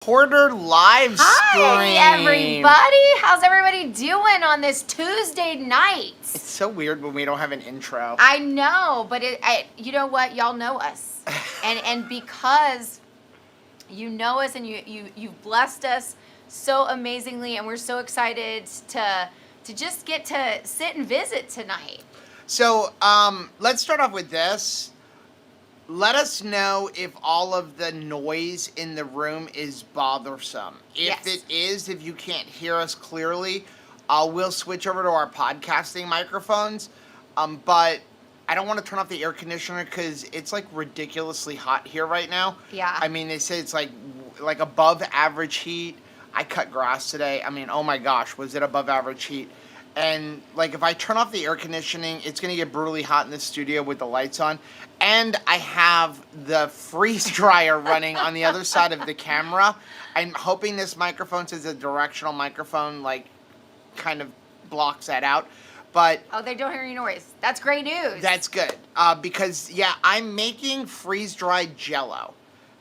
Porter live stream. Hi, everybody. How's everybody doing on this Tuesday night? It's so weird when we don't have an intro. I know, but you know what? Y'all know us, and because you know us and you've blessed us so amazingly, and we're so excited to just get to sit and visit tonight. So let's start off with this. Let us know if all of the noise in the room is bothersome. If it is, if you can't hear us clearly, we'll switch over to our podcasting microphones. But I don't want to turn off the air conditioner because it's like ridiculously hot here right now. Yeah. I mean, they say it's like above average heat. I cut grass today. I mean, oh my gosh, was it above average heat? And like if I turn off the air conditioning, it's going to get brutally hot in the studio with the lights on. And I have the freeze dryer running on the other side of the camera. I'm hoping this microphone says a directional microphone, like kind of blocks that out. But they don't hear any noise. That's great news. That's good. Because I'm making freeze-dried Jell-O.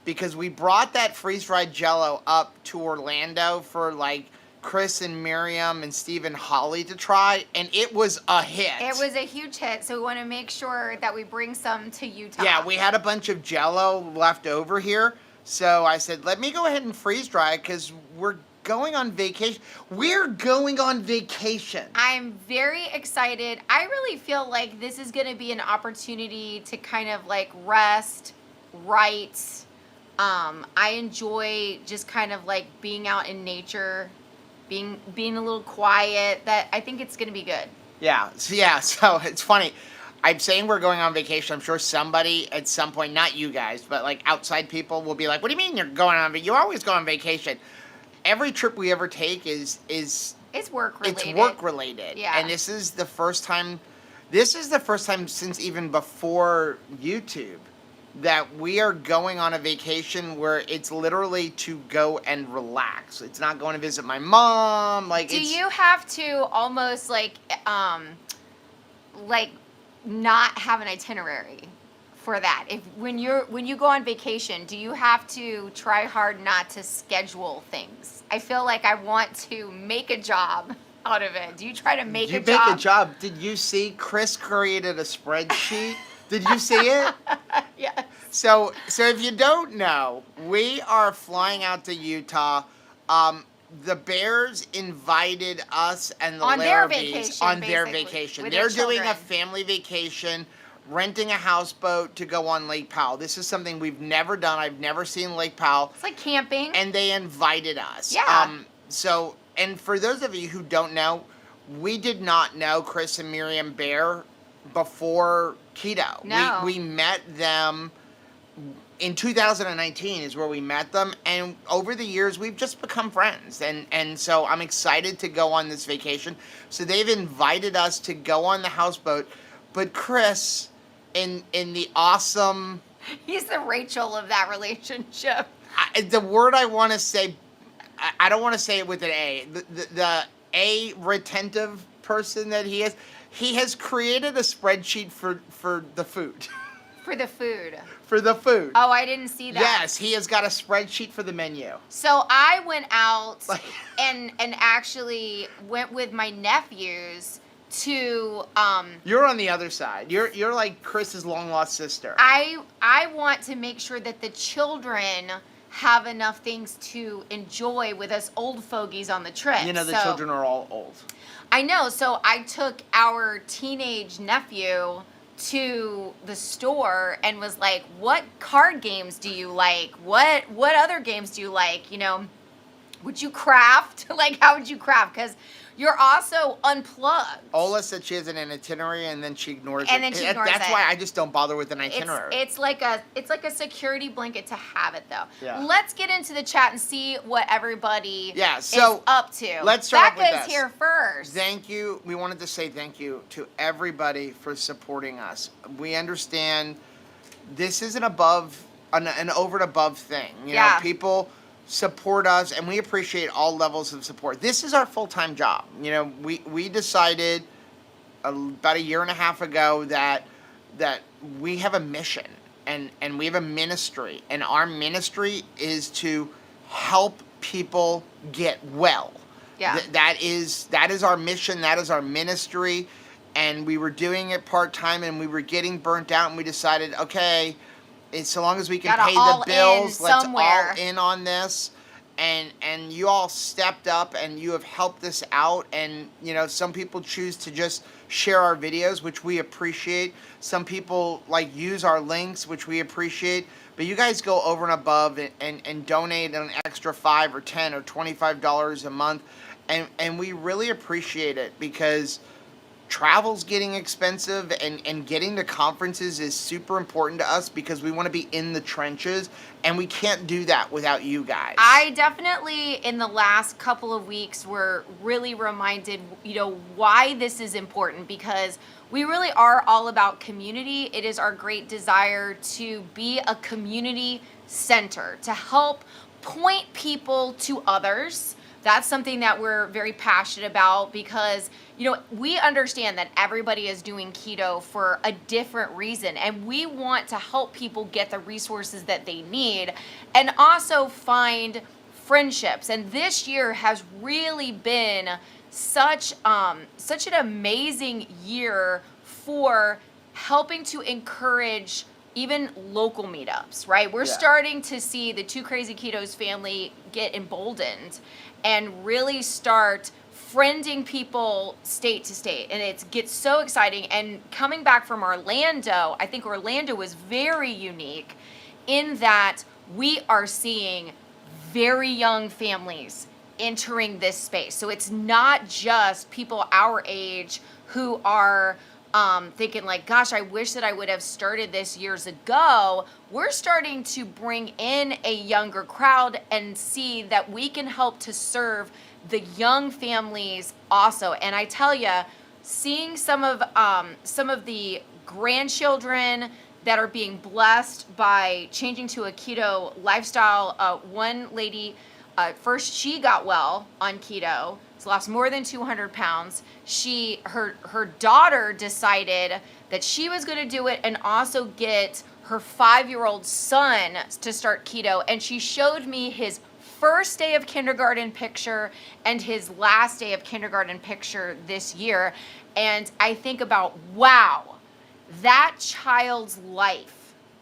Because we brought that freeze-dried Jell-O up to Orlando for like Chris and Miriam and Steve and Holly to try, and it was a hit. It was a huge hit, so we want to make sure that we bring some to Utah. Yeah, we had a bunch of Jell-O left over here, so I said, let me go ahead and freeze dry it because we're going on vacation. We're going on vacation. I'm very excited. I really feel like this is going to be an opportunity to kind of like rest, write. I enjoy just kind of like being out in nature, being a little quiet. That I think it's going to be good. Yeah, so it's funny. I'm saying we're going on vacation. I'm sure somebody at some point, not you guys, but like outside people will be like, what do you mean you're going on vacation? You always go on vacation. Every trip we ever take is it's work related. It's work related. Yeah. And this is the first time since even before YouTube that we are going on a vacation where it's literally to go and relax. It's not going to visit my mom. Do you have to almost like not have an itinerary for that? When you go on vacation, do you have to try hard not to schedule things? I feel like I want to make a job out of it. Do you try to make a job? You make a job. Did you see Chris created a spreadsheet? Did you see it? Yes. So if you don't know, we are flying out to Utah. The Bears invited us and the Larrabees on their vacation. They're doing a family vacation, renting a houseboat to go on Lake Powell. This is something we've never done. I've never seen Lake Powell. It's like camping. And they invited us. Yeah. And for those of you who don't know, we did not know Chris and Miriam Bear before keto. No. We met them in 2019 is where we met them, and over the years we've just become friends, and so I'm excited to go on this vacation. So they've invited us to go on the houseboat, but Chris, in the awesome, he's the Rachel of that relationship. The word I want to say, I don't want to say it with an A. The A retentive person that he is, he has created a spreadsheet for the food. For the food. For the food. Oh, I didn't see that. Yes, he has got a spreadsheet for the menu. So I went out and actually went with my nephews to You're on the other side. You're like Chris's long lost sister. I want to make sure that the children have enough things to enjoy with us old fogies on the trip. You know, the children are all old. I know. So I took our teenage nephew to the store and was like, what card games do you like? What other games do you like? You know, would you craft? Like, how would you craft? Because you're also unplugged. Ola said she has an itinerary and then she ignores it. And then she ignores That's it. why I just don't bother with an itinerary. It's like a security blanket to have it though. Yeah. Let's get into the chat and see what everybody is up to. Let's start with Becca's here first. Thank you. We wanted to say thank you to everybody for supporting us. We understand this is an over and above thing. You know, people support us, and we appreciate all levels of support. This is our full-time job. You know, we decided about a year and a half ago that we have a mission and we have a ministry, and our ministry is to help people get well. Yeah. That is our mission. That is our ministry. And we were doing it part-time, and we were getting burnt out, and we decided, okay, so long as we can Gotta pay all the bills, in let's somewhere. all in on this. And you all stepped up, and you have helped us out. And some people choose to just share our videos, which we appreciate. Some people use our links, which we appreciate. But you guys go over and above and donate an extra $5 or $10 or $25 a month, and we really appreciate it, because travel's getting expensive, and getting to conferences is super important to us, because we want to be in the trenches, and we can't do that without you guys. I definitely, in the last couple of weeks, were really reminded, why this is important, because we really are all about community. It is our great desire to be a community center, to help point people to others. That's something that we're very passionate about, because we understand that everybody is doing keto for a different reason, and we want to help people get the resources that they need, and also find friendships. And this year has really been such an amazing year for helping to encourage even local meetups, right? We're starting to see the Two Crazy Ketos family get emboldened and really start friending people state to state, and it gets so exciting. And coming back from Orlando, I think Orlando was very unique in that we are seeing very young families entering this space. So it's not just people our age who are thinking gosh, I wish that I would have started this years ago. We're starting to bring in a younger crowd and see that we can help to serve the young families also. And I tell you, seeing some of the grandchildren that are being blessed by changing to a keto lifestyle. One lady, first she got well on keto. She's lost more than 200 pounds. Her daughter decided that she was going to do it and also get her 5-year-old son to start keto. And she showed me his first day of kindergarten picture and his last day of kindergarten picture this year. And I think about, wow, that child's life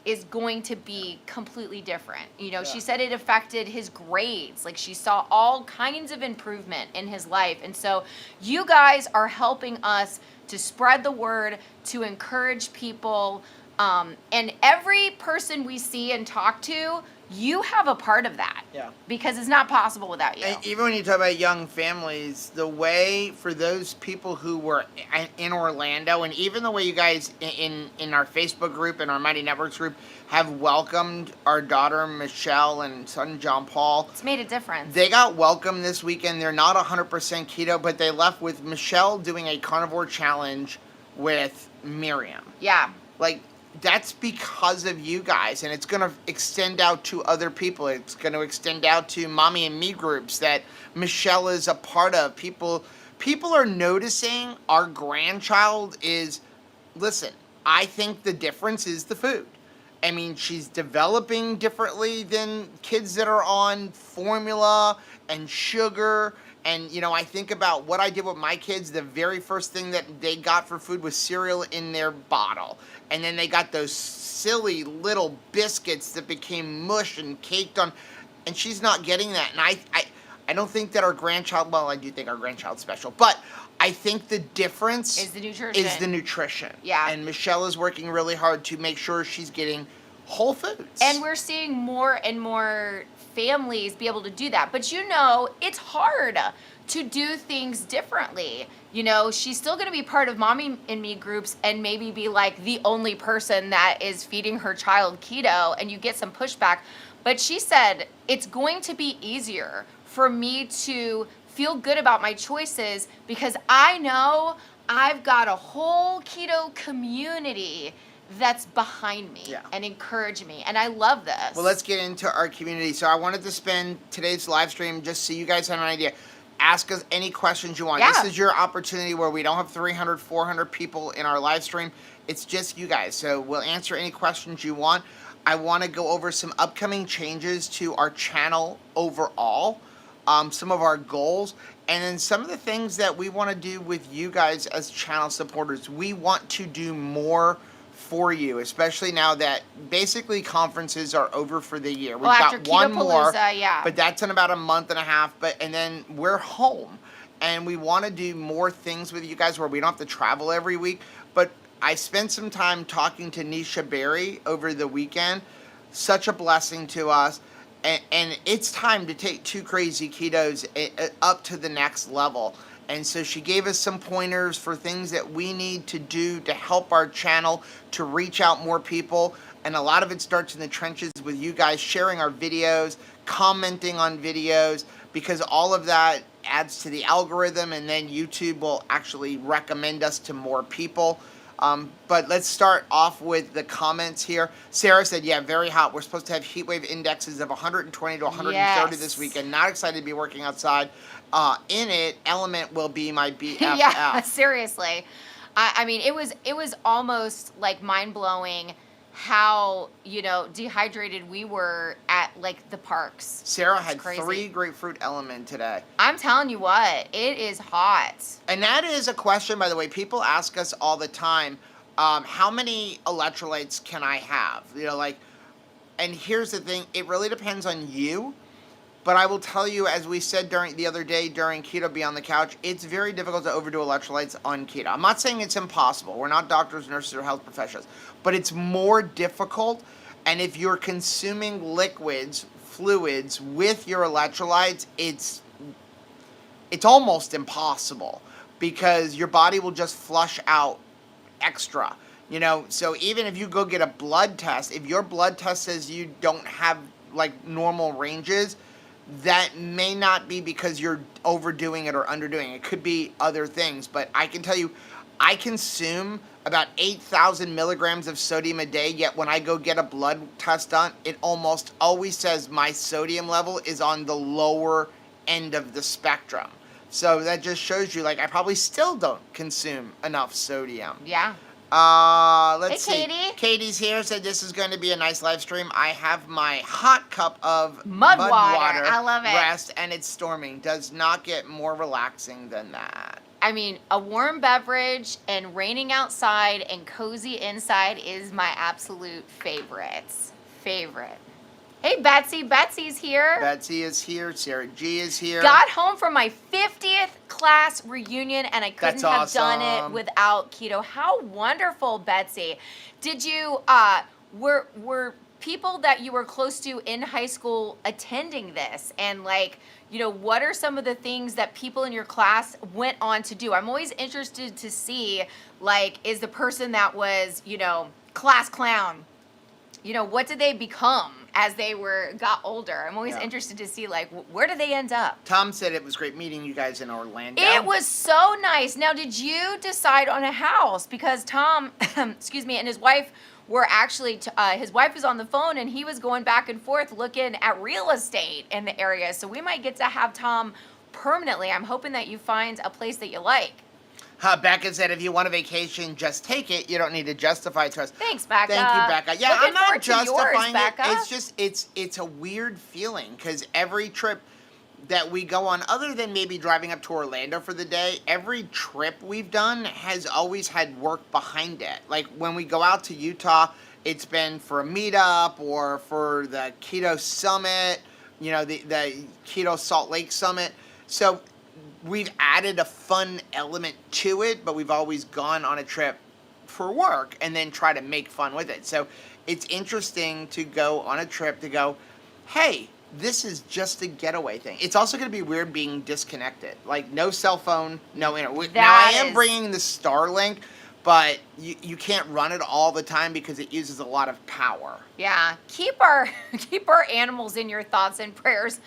is going to be completely different. She said it affected his grades. She saw all kinds of improvement in his life. And so you guys are helping us to spread the word, to encourage people. And every person we see and talk to, you have a part of that. Yeah. Because it's not possible without you. And even when you talk about young families, the way for those people who were in Orlando, and even the way you guys in our Facebook group and our Mighty Networks group have welcomed our daughter Michelle and son John Paul. It's made a difference. They got welcomed this weekend. They're not 100% keto, but they left with Michelle doing a carnivore challenge with Miriam. Yeah. That's because of you guys, and it's going to extend out to other people. It's going to extend out to Mommy and Me groups that Michelle is a part of. People are noticing our grandchild is, listen, I think the difference is the food. I mean, she's developing differently than kids that are on formula and sugar. And, I think about what I did with my kids. The very first thing that they got for food was cereal in their bottle. And then they got those silly little biscuits that became mush and caked on. And she's not getting that. And I don't think that our grandchild, well, I do think our grandchild's special. But I think the difference is the nutrition. Yeah. And Michelle is working really hard to make sure she's getting whole foods. And we're seeing more and more families be able to do that. But it's hard to do things differently. She's still going to be part of Mommy and Me groups and maybe be the only person that is feeding her child keto, and you get some pushback. But she said, it's going to be easier for me to feel good about my choices because I know I've got a whole keto community that's behind me and encourage me. And I love this. Well, let's get into our community. So I wanted to spend today's live stream just so you guys have an idea. Ask us any questions you want. Yeah. This is your opportunity where we don't have 300, 400 people in our live stream. It's just you guys. So we'll answer any questions you want. I want to go over some upcoming changes to our channel overall, some of our goals, and then some of the things that we want to do with you guys as channel supporters. We want to do more for you, especially now that basically conferences are over for the year. We've after got one more, yeah. but that's in about a month and a half. And then we're home, and we want to do more things with you guys where we don't have to travel every week. But I spent some time talking to Nisha Berry over the weekend. Such a blessing to us. And it's time to take Two Crazy Ketos up to the next level. And so she gave us some pointers for things that we need to do to help our channel to reach out more people. And a lot of it starts in the trenches with you guys sharing our videos, commenting on videos, because all of that adds to the algorithm, and then YouTube will actually recommend us to more people. But let's start off with the comments here. Sarah said, yeah, very hot. We're supposed to have heat wave indexes of 120 to 130 this weekend. Not excited to be working outside. In it, Element will be my BFF. Yeah, seriously. I mean, it was almost like mind-blowing how, dehydrated we were at, like, the parks. Sarah had 3 grapefruit Element today. I'm telling you what, it is hot. And that is a question, by the way. People ask us all the time, how many electrolytes can I have? And here's the thing, it really depends on you. But I will tell you, as we said the other day during Keto Beyond the Couch, it's very difficult to overdo electrolytes on keto. I'm not saying it's impossible. We're not doctors, nurses, or health professionals. But it's more difficult. And if you're consuming fluids with your electrolytes, it's almost impossible, because your body will just flush out extra. So even if you go get a blood test, if your blood test says you don't have like normal ranges, that may not be because you're overdoing it or underdoing it. It could be other things. But I can tell you, I consume about 8,000 milligrams of sodium a day, yet when I go get a blood test done, it almost always says my sodium level is on the lower end of the spectrum. So that just shows you, I probably still don't consume enough sodium. Yeah. Let's see. Katie. Katie's here, said this is going to be a nice live stream. I have my hot cup of mud water. I love it. Rest, and it's storming. Does not get more relaxing than that. I mean, a warm beverage and raining outside and cozy inside is my absolute favorite. Hey, Betsy. Betsy's here. Betsy is here. Sarah G is here. Got home from my 50th class reunion, and I couldn't have done it without keto. How wonderful, Betsy. Did you, were people that you were close to in high school attending this? And what are some of the things that people in your class went on to do? I'm always interested to see, is the person that was, class clown, what did they become as they got older? I'm always interested to see, where did they end up? Tom said it was great meeting you guys in Orlando. It was so nice. Now, did you decide on a house? Because Tom, excuse me, and his wife were actually, his wife was on the phone, and he was going back and forth looking at real estate in the area. So we might get to have Tom permanently. I'm hoping that you find a place that you like. Becca said, if you want a vacation, just take it. You don't need to justify it to us. Thanks, Becca. Thank you, Becca. Yeah, Looking I'm not justifying yours, it. It's just, it's a weird feeling, because every trip that we go on, other than maybe driving up to Orlando for the day, every trip we've done has always had work behind it. Like when we go out to Utah, it's been for a meetup or for the Keto Summit, the Keto Salt Lake Summit. So we've added a fun element to it, but we've always gone on a trip for work and then try to make fun with it. So it's interesting to go on a trip to go, hey, this is just a getaway thing. It's also going to be weird being disconnected. No cell phone, no internet. Now, I am bringing the Starlink, but you can't run it all the time because it uses a lot of power. Yeah. Keep our animals in your thoughts and prayers.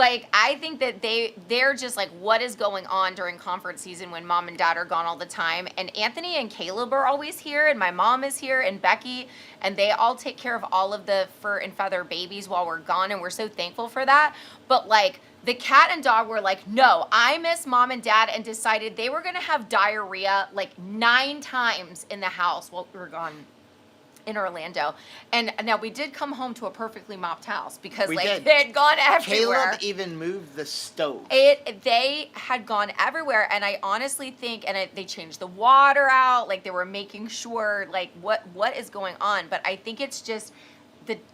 I think that they're just what is going on during conference season when mom and dad are gone all the time. And Anthony and Caleb are always here, and my mom is here, and Becky, and they all take care of all of the fur and feather babies while we're gone, and we're so thankful for that. But the cat and dog were no, I miss mom and dad, and decided they were going to have diarrhea 9 times in the house while we were gone. in Orlando. And now we did come home to a perfectly mopped house because We like did. they had gone everywhere. Caleb even moved the stove. They had gone everywhere, and I honestly think, they changed the water out, like they were making sure, like what is going on. But I think it's just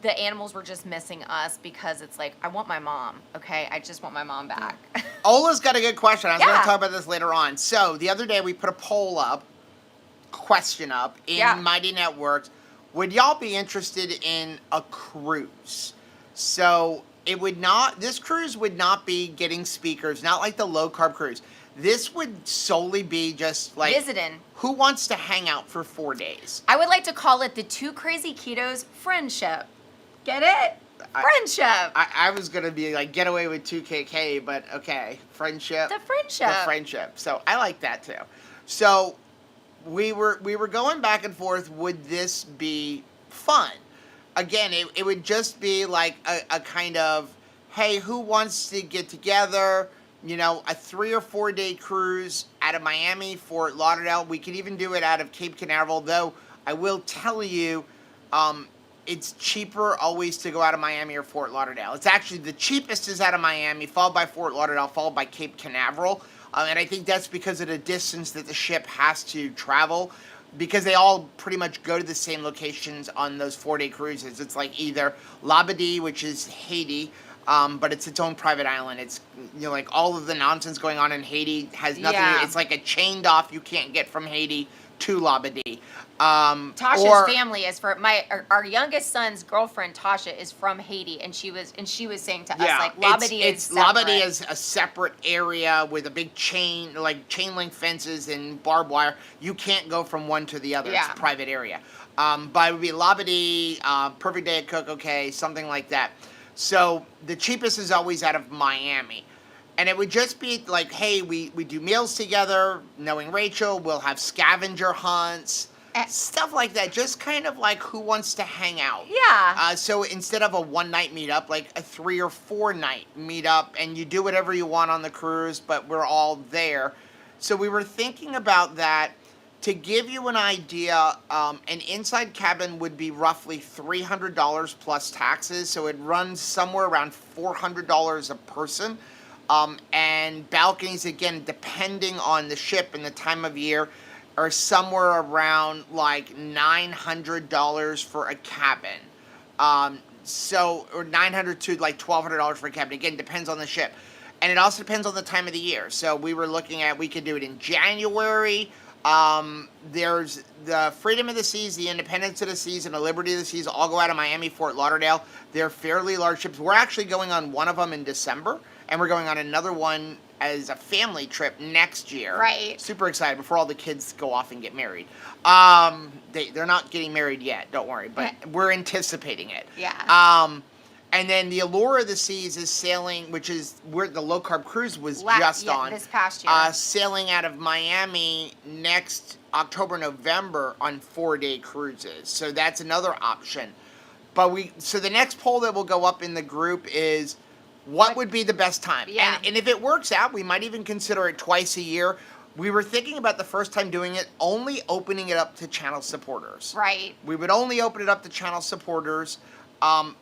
the animals were just missing us because it's like I want my mom. Okay, I just want my mom back. Ola's got a good question. I was going Yeah. to talk about this later on. So the other day we put a poll up, question up in Yeah. Mighty Networks. Would y'all be interested in a cruise? So this cruise would not be getting speakers, not like the low carb cruise. This would solely be just like Visiting. who wants to hang out for 4 days. I would like to call it the Two Crazy Ketos Friendship. Get it? Friendship. I was gonna be like get away with 2KK, but okay, friendship. The friendship. The friendship. So I like that too. So we were going back and forth. Would this be fun? Again, it would just be like a kind of, hey, who wants to get together? You know, a 3 or 4 day cruise out of Miami, Fort Lauderdale. We could even do it out of Cape Canaveral, though I will tell you, it's cheaper always to go out of Miami or Fort Lauderdale. It's actually the cheapest is out of Miami, followed by Fort Lauderdale, followed by Cape Canaveral. And I think that's because of the distance that the ship has to travel, because they all pretty much go to the same locations on those 4 day cruises. It's like either Labadee, which is Haiti, but it's its own private island. It's, you know, like all of the nonsense going on in Haiti has nothing. Yeah. It's like a chained off. You can't get from Haiti to Labadee. Tasha's family is our youngest son's girlfriend. Tasha is from Haiti, and she was saying to us like Labadee is separate. Labadee is a separate area with a big chain link fences and barbed wire. You can't go from one to the other. Yeah. It's a private area. But it would be Labadee, Perfect Day at Cook, okay, something like that. So the cheapest is always out of Miami. And it would just be like, hey, we do meals together, knowing Rachel, we'll have scavenger hunts, stuff like that. Just kind of like who wants to hang out. Yeah. So instead of a 1 night meetup, like a 3 or 4 night meetup, and you do whatever you want on the cruise, but we're all there. So we were thinking about that. To give you an idea, an inside cabin would be roughly $300 plus taxes. So it runs somewhere around $400 a person. And balconies, again, depending on the ship and the time of year, are somewhere around like $900 for a cabin. Or $900 to like $1,200 for a cabin. Again, depends on the ship. And it also depends on the time of the year. So we were looking at, we could do it in January. There's the Freedom of the Seas, the Independence of the Seas, and the Liberty of the Seas all go out of Miami, Fort Lauderdale. They're fairly large ships. We're actually going on one of them in December, and we're going on another one as a family trip next year. Right. Super excited before all the kids go off and get married. They're not getting married yet, don't worry, but we're anticipating it. Yeah. And then the Allure of the Seas is sailing, which is where the low carb cruise was just on. This past year. Sailing out of Miami next October, November on 4 day cruises. So that's another option. So the next poll that will go up in the group is what would be the best time? Yeah. And if it works out, we might even consider it twice a year. We were thinking about the first time doing it, only opening it up to channel supporters. Right. We would only open it up to channel supporters.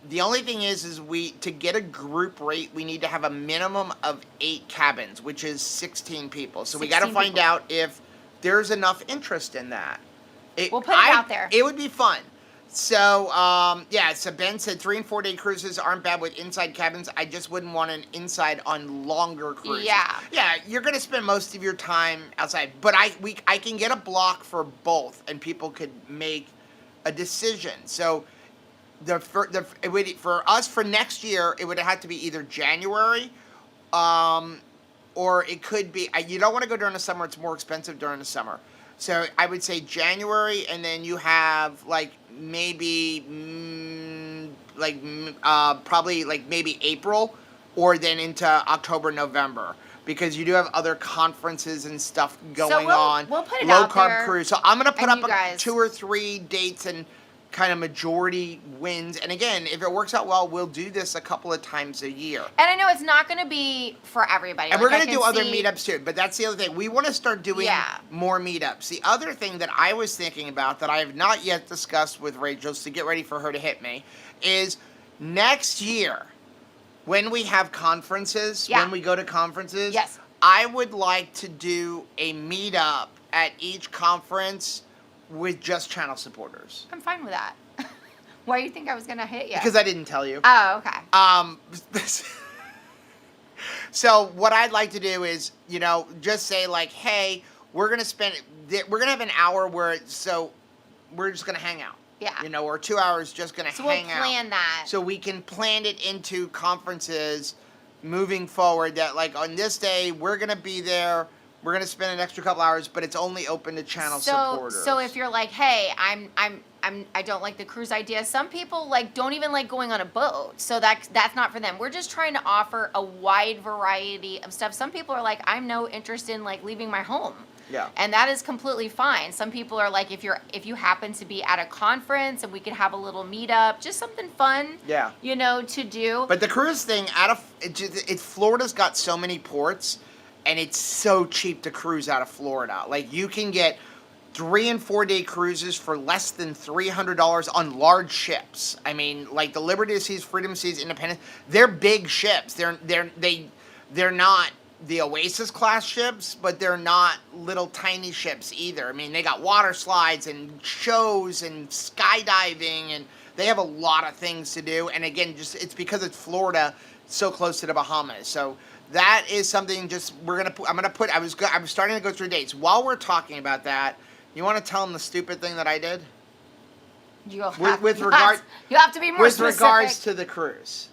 The only thing is to get a group rate, we need to have a minimum of 8 cabins, which is 16 people. So we got to find out if there's enough interest in that. We'll put it out there. It would be fun. So, so Ben said 3 and 4 day cruises aren't bad with inside cabins. I just wouldn't want an inside on longer cruises. Yeah. Yeah, you're going to spend most of your time outside. But I can get a block for both, and people could make a decision. So for us for next year, it would have to be either January, or it could be. You don't want to go during the summer; it's more expensive during the summer. So I would say January, and then you have like maybe probably like maybe April, or then into October, November. Because you do have other conferences and stuff going on. We'll put it Low out carb there, cruise. So I'm going to put and up you guys- 2 or 3 dates, and kind of majority wins. And again, if it works out well, we'll do this a couple of times a year. And I know it's not going to be for everybody. And like, we're going to do other meetups too. But that's the other thing. We want to start doing more meetups. The other thing that I was thinking about that I have not yet discussed with Rachel, so get ready for her to hit me, is next year, when we have conferences, when we go to conferences, I would like to do a meetup at each conference with just channel supporters. I'm fine with that. Why do you think I was going to hit you? Because I didn't tell you. Oh, okay. So what I'd like to do is, you know, just say like, hey, we're going to have an hour where, so we're just going to hang out. Yeah. You know, or 2 hours just going to hang out. So we'll plan that. So we can plan it into conferences moving forward that like on this day, we're going to be there. We're going to spend an extra couple hours, but it's only open to channel supporters. So if you're like, hey, I don't like the cruise idea. Some people like don't even like going on a boat. So that's not for them. We're just trying to offer a wide variety of stuff. Some people are like, I'm no interested in like leaving my home. Yeah. And that is completely fine. Some people are like, if you happen to be at a conference and we could have a little meetup, just something fun. Yeah. You know, to do. But the cruise thing, Florida's got so many ports, and it's so cheap to cruise out of Florida. Like you can get 3 and 4 day cruises for less than $300 on large ships. I mean, like the Liberty Seas, Freedom Seas, Independence. They're big ships. They're not the Oasis class ships, but they're not little tiny ships either. I mean, they got water slides and shows and skydiving, and they have a lot of things to do. And again, just it's because it's Florida, so close to the Bahamas. So that is something. I was starting to go through dates while we're talking about that. You want to tell them the stupid thing that I did? You have to be more with specific. regards to the cruise.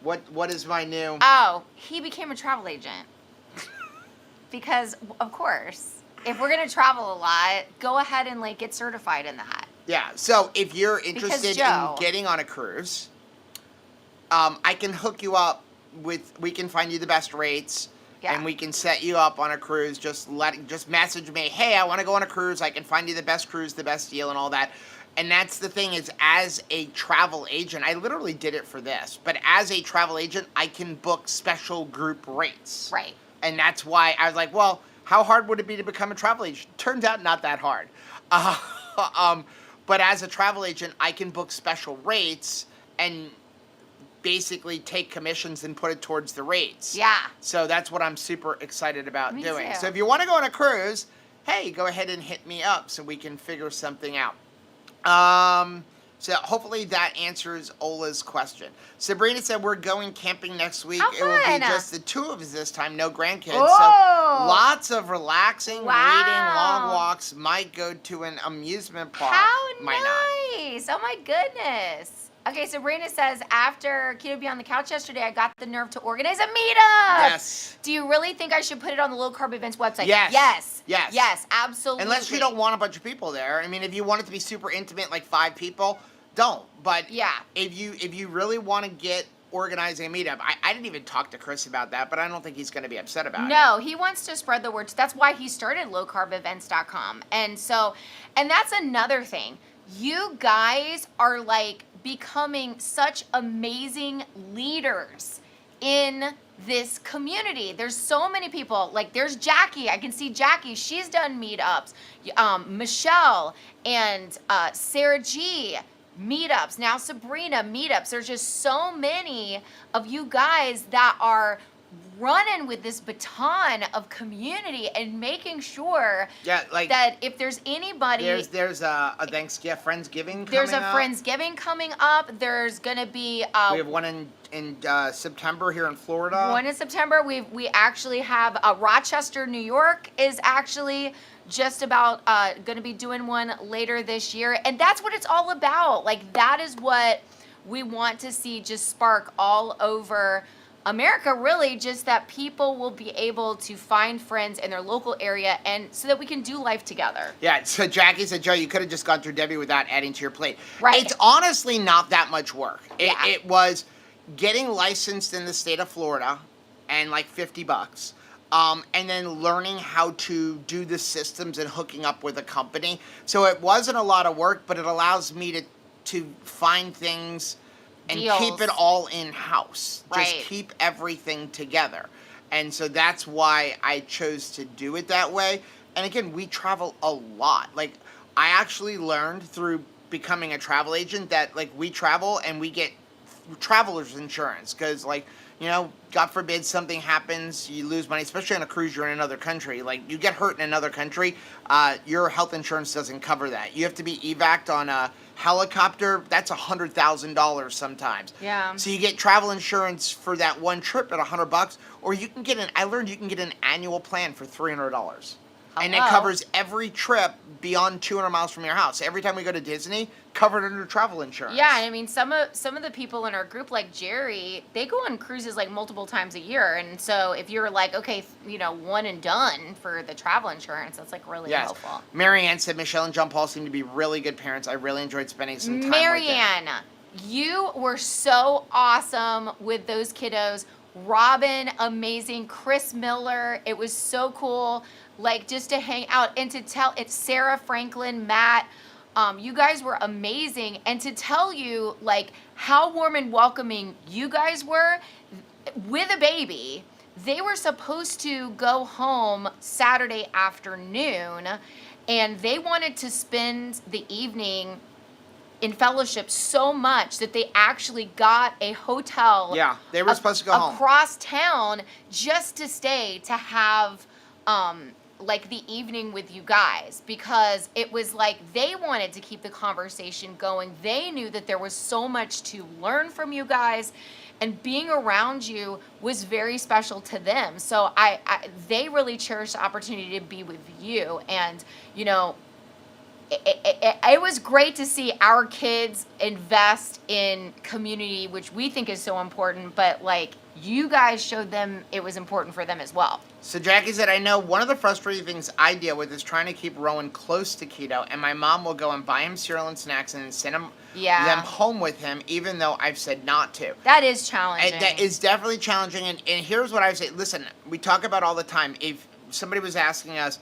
What is my new? Oh, he became a travel agent. Because of course, if we're gonna travel a lot, go ahead and like get certified in that. Yeah. So if you're interested in getting on a cruise, I can hook you up with. We can find you the best rates. Yeah. And we can set you up on a cruise. Just message me. Hey, I want to go on a cruise. I can find you the best cruise, the best deal, and all that. And that's the thing is, as a travel agent, I literally did it for this. But as a travel agent, I can book special group rates. Right. And that's why I was like, well, how hard would it be to become a travel agent? Turns out not that hard. But as a travel agent, I can book special rates and basically take commissions and put it towards the rates. Yeah. So that's what I'm super excited about doing. Too. So if you want to go on a cruise, hey, go ahead and hit me up so we can figure something out. So hopefully that answers Ola's question. Sabrina said we're going camping next week. How It will fun. be just the two of us this time, no grandkids. Oh. So lots of relaxing, reading, long walks. Might go to an amusement park. How Might nice. Oh my goodness. Okay, Sabrina says, after Keto Beyond the Couch yesterday, I got the nerve to organize a meetup. Yes. Do you really think I should put it on the Low Carb Events website? Yes. Yes. Yes. Yes, absolutely. Unless you don't want a bunch of people there. I mean, if you want it to be super intimate, like 5 people, don't. But yeah, if you really want to get organizing a meetup, I didn't even talk to Chris about that, but I don't think he's going to be upset about it. No, he wants to spread the word. That's why he started lowcarbevents.com. And that's another thing. You guys are like becoming such amazing leaders in this community. There's so many people. Like there's Jackie. I can see Jackie. She's done meetups. Michelle and Sarah G. meetups. Now Sabrina meetups. There's just so many of you guys that are running with this baton of community and making sure that if there's anybody, there's a Thanksgiving, Friendsgiving. There's a Friendsgiving coming up. There's gonna be we have one in September here in Florida. One in September. We actually have Rochester, New York is actually just about going to be doing one later this year, and that's what it's all about. Like that is what we want to see just spark all over America, really, just that people will be able to find friends in their local area and so that we can do life together. Yeah, so Jackie said, Joe, you could have just gone through Debbie without adding to your plate. Right. It's honestly not that much work. It was getting licensed in the state of Florida and like $50. And then learning how to do the systems and hooking up with a company. So it wasn't a lot of work, but it allows me to to find things and Deals. keep it all in-house. Right. Just keep everything together. And so that's why I chose to do it that way. And again, we travel a lot. Like, I actually learned through becoming a travel agent that, like, we travel and we get traveler's insurance because, like, you know, God forbid something happens, you lose money, especially on a cruise, you're in another country. Like, you get hurt in another country, your health insurance doesn't cover that. You have to be evac'd on a helicopter. That's $100,000 sometimes. Yeah. So you get travel insurance for that one trip at $100, or you can get I learned you can get an annual plan for $300. And it Hello. covers every trip beyond 200 miles from your house. Every time we go to Disney, covered under travel insurance. Yeah, I mean, some of the people in our group, like Jerry, they go on cruises like multiple times a year, and so if you're like, okay, you know, one and done for the travel insurance, that's like really Yes. helpful. Marianne said Michelle and John Paul seem to be really good parents. I really enjoyed spending some time with them. Marianne, you were so awesome with those kiddos. Robin, amazing. Chris Miller, it was so cool. Like, just to hang out and to tell, it's Sarah Franklin, Matt. You guys were amazing. And to tell you, like, how warm and welcoming you guys were with a baby. They were supposed to go home Saturday afternoon, and they wanted to spend the evening in fellowship so much that they actually got a hotel. Yeah, they were supposed to go home. Across town just to stay to have like the evening with you guys, because it was like they wanted to keep the conversation going. They knew that there was so much to learn from you guys, and being around you was very special to them. So they really cherished the opportunity to be with you. And, you know, it was great to see our kids invest in community, which we think is so important, but like you guys showed them it was important for them as well. So Jackie said, I know one of the frustrating things I deal with is trying to keep Rowan close to keto, and my mom will go and buy him cereal and snacks and send them home with him, even though I've said not to. That is challenging. And that is definitely challenging, and here's what I would say. Listen, we talk about all the time. If somebody was asking us,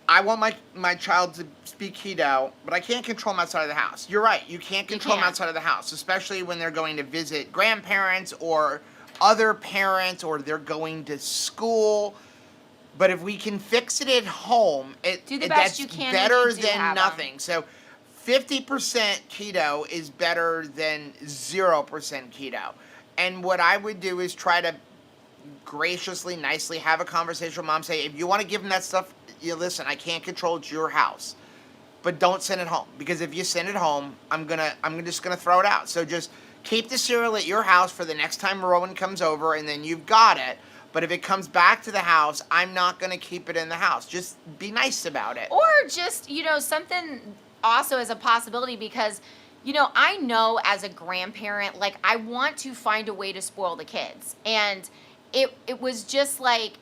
I want my child to be keto, but I can't control them outside of the house. You're right. You can't control them outside of the house, especially when they're going to visit grandparents or other parents, or they're going to school. But if we can fix it at home, that's better than nothing. So 50% keto is better than 0% keto. And what I would do is try to graciously, nicely have a conversation with mom. Say, if you want to give them that stuff, you listen, I can't control, it's your house. But don't send it home, because if you send it home, I'm just gonna throw it out. So just keep the cereal at your house for the next time Rowan comes over, and then you've got it. But if it comes back to the house, I'm not gonna keep it in the house. Just be nice about it. Or just, you know, something also as a possibility, because, you know, I know as a grandparent, like, I want to find a way to spoil the kids. And it was just like,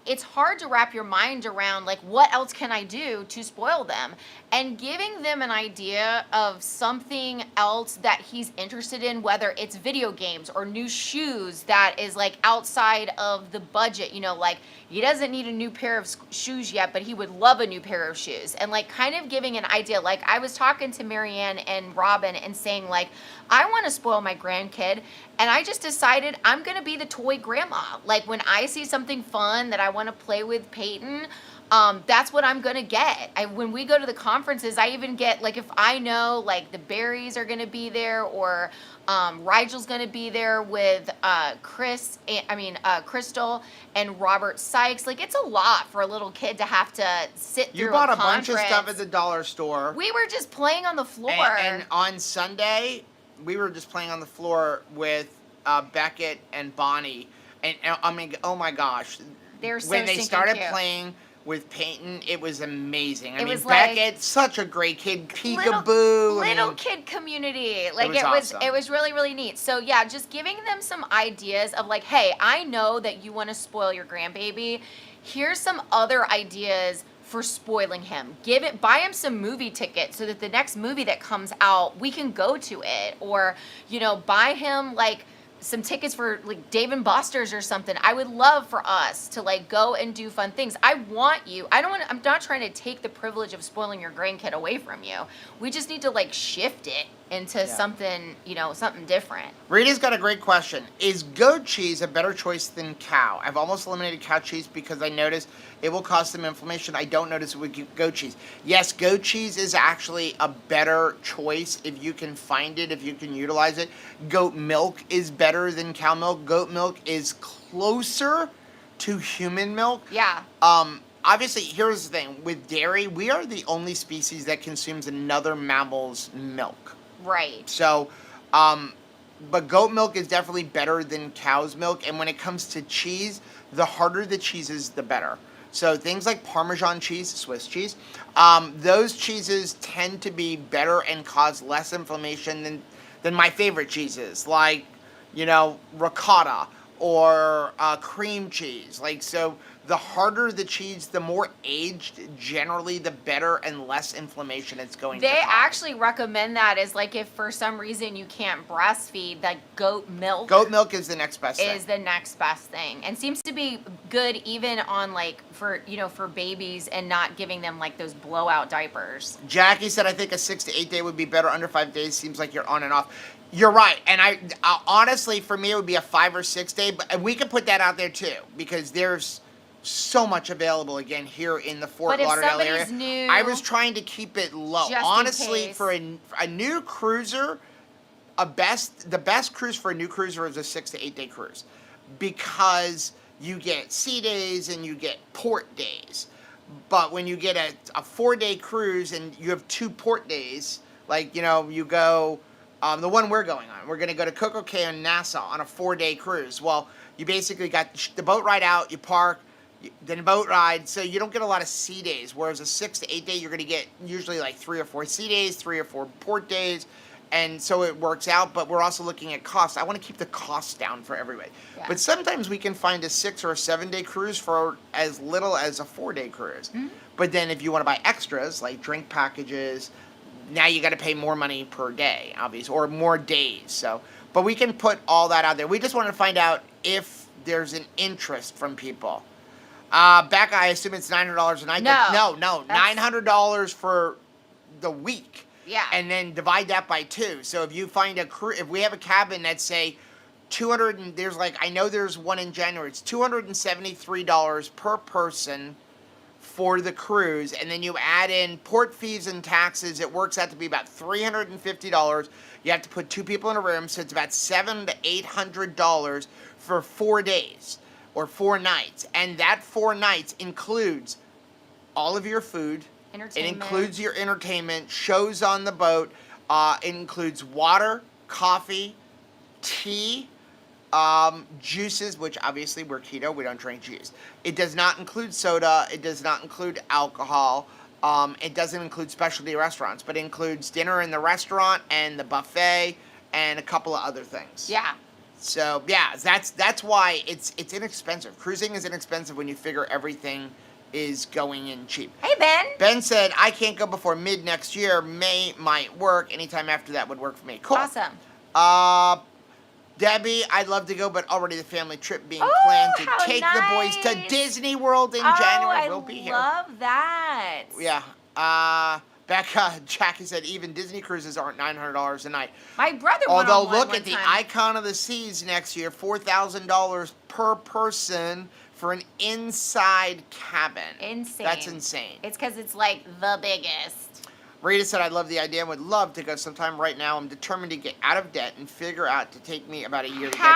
it's hard to wrap your mind around, like, what else can I do to spoil them? And giving them an idea of something else that he's interested in, whether it's video games or new shoes that is, like, outside of the budget. You know, like, he doesn't need a new pair of shoes yet, but he would love a new pair of shoes. And, like, kind of giving an idea. Like, I was talking to Marianne and Robin and saying, like, I want to spoil my grandkid, and I just decided I'm going to be the toy grandma. Like, when I see something fun that I want to play with Peyton, that's what I'm going to get. When we go to the conferences, I even get, like, if I know, like, the berries are going to be there, or Rigel's going to be there with Crystal and Robert Sykes. Like, it's a lot for a little kid to have to sit through. You bought a conference. bunch of stuff at the dollar store. We were just playing on the floor. And on Sunday, we were just playing on the floor with Beckett and Bonnie. And I mean, oh my gosh. They're so when they started cute. Playing with Peyton, it was amazing. I mean, was Beckett, like such a great kid. Peekaboo. Little kid community. Like, it awesome. was really, really neat. So yeah, just giving them some ideas of, like, hey, I know that you want to spoil your grandbaby. Here's some other ideas for spoiling him. Buy him some movie tickets so that the next movie that comes out, we can go to it. Or, you know, buy him, like, some tickets for like Dave and Buster's or something. I would love for us to like go and do fun things. I want you. I'm not trying to take the privilege of spoiling your grandkid away from you. We just need to like shift it into something, something different. Rita's got a great question. Is goat cheese a better choice than cow? I've almost eliminated cow cheese because I noticed it will cause some inflammation. I don't notice it with goat cheese. Yes, goat cheese is actually a better choice if you can find it, if you can utilize it. Goat milk is better than cow milk. Goat milk is closer to human milk. Yeah. Obviously, here's the thing. With dairy, we are the only species that consumes another mammal's milk. Right. So, but goat milk is definitely better than cow's milk. And when it comes to cheese, the harder the cheese is, the better. So things like Parmesan cheese, Swiss cheese, those cheeses tend to be better and cause less inflammation than my favorite cheeses, like, ricotta or cream cheese. Like, so the harder the cheese, the more aged, generally, the better and less inflammation it's going to cause. They actually recommend that as like if for some reason you can't breastfeed, that goat milk. Goat milk is the next best thing. Is the next best thing, and seems to be good even on like for babies and not giving them like those blowout diapers. Jackie said, I think a 6 to 8 day would be better. Under 5 days seems like you're on and off. You're right, and I honestly, for me, it would be a 5 or 6 day, and we could put that out there too because there's so much available again here in the Fort Lauderdale area. New, I was trying to keep it low. Honestly, for a new cruiser, the best cruise for a new cruiser is a 6 to 8 day cruise because you get sea days and you get port days. But when you get a 4 day cruise and you have 2 port days, like you go. The one we're going on, we're going to go to Coco Cay and Nassau on a 4 day cruise. Well, you basically got the boat ride out, you park, then boat ride, so you don't get a lot of sea days. Whereas a 6 to 8 day, you're going to get usually like 3 or 4 sea days, 3 or 4 port days, and so it works out. But we're also looking at costs. I want to keep the costs down for everybody. Yeah. But sometimes we can find a 6 or a 7 day cruise for as little as a 4 day cruise. Mm-hmm. But then if you want to buy extras like drink packages, now you got to pay more money per day, obviously, or more days. So, but we can put all that out there. We just want to find out if there's an interest from people. Becca, I assume it's $900 a night. No, $900 for the week. Yeah. And then divide that by 2. So if you find if we have a cabin that's say 200, and I know there's one in January. It's $273 per person for the cruise, and then you add in port fees and taxes. It works out to be about $350. You have to put 2 people in a room, so it's about $700 to $800 for 4 days or 4 nights. And that 4 nights includes all of your food. It includes your entertainment, shows on the boat. It includes water, coffee, tea, juices, which obviously we're keto, we don't drink juice. It does not include soda. It does not include alcohol. It doesn't include specialty restaurants, but it includes dinner in the restaurant and the buffet and a couple of other things. Yeah. So yeah, that's why it's inexpensive. Cruising is inexpensive when you figure everything is going in cheap. Hey, Ben. Ben said, I can't go before mid next year. May might work. Anytime after that would work for me. Cool. Awesome. Debbie, I'd love to go, but already the family trip being planned to take the boys to Disney World in January. We'll be here. I love that. Yeah. Becca, Jackie said even Disney cruises aren't $900 a night. My brother went on one look at the Icon of the Seas next year, $4,000 per person for an inside cabin. Insane. That's insane. It's because it's like the biggest. Rita said, I love the idea and would love to go sometime. Right now, I'm determined to get out of debt and figure out to take me about a year to get there.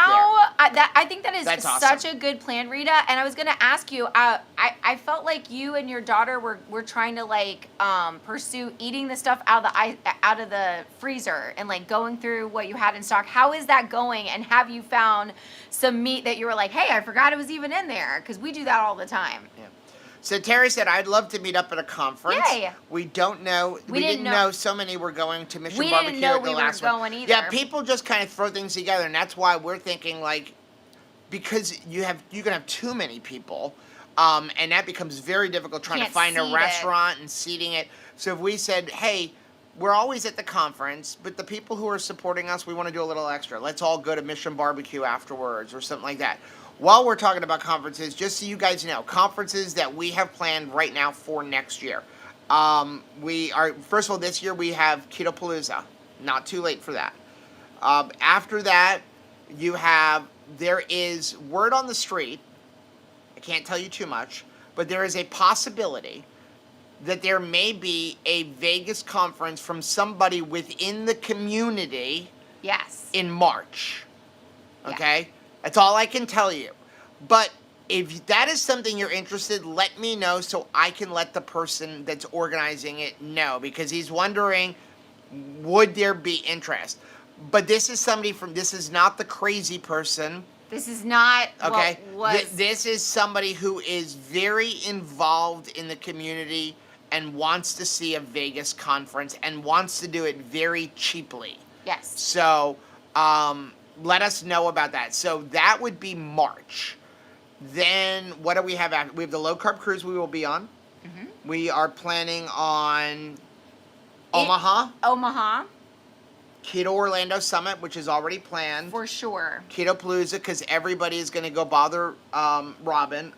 I think that is That's such awesome. a good plan, Rita. And I was going to ask you, I felt like you and your daughter were trying to pursue eating the stuff out of the freezer and like going through what you had in stock. How is that going? And have you found some meat that you were like, hey, I forgot it was even in there? Because we do that all the time. Yeah. So Terry said, I'd love to meet up at a conference. Yay. We don't know. We didn't know so many were going to Mission Barbecue at the last one. We didn't know we were going either. Yeah, people just kind of throw things together, and that's why we're thinking because you can have too many people, and that becomes very difficult trying to find a restaurant and seating it. So if we said, hey, we're always at the conference, but the people who are supporting us, we want to do a little extra. Let's all go to Mission Barbecue afterwards or something like that. While we're talking about conferences, just so you guys know, conferences that we have planned right now for next year. We are, first of all, this year we have Ketopalooza. Not too late for that. After that, there is word on the street. I can't tell you too much, but there is a possibility that there may be a Vegas conference from somebody within the community Yes. in March. Yeah. Okay? That's all I can tell you. But if that is something you're interested, let me know so I can let the person that's organizing it know, because he's wondering, would there be interest? But this is this is not the crazy person. This is not Okay. what was. This is somebody who is very involved in the community and wants to see a Vegas conference and wants to do it very cheaply. Yes. So let us know about that. So that would be March. Then what do we have after? We have the low carb cruise we will be on. Mm-hmm. We are planning on Omaha. Keto Orlando Summit, which is already planned. For sure. Keto Palooza, because everybody is going to go bother Robin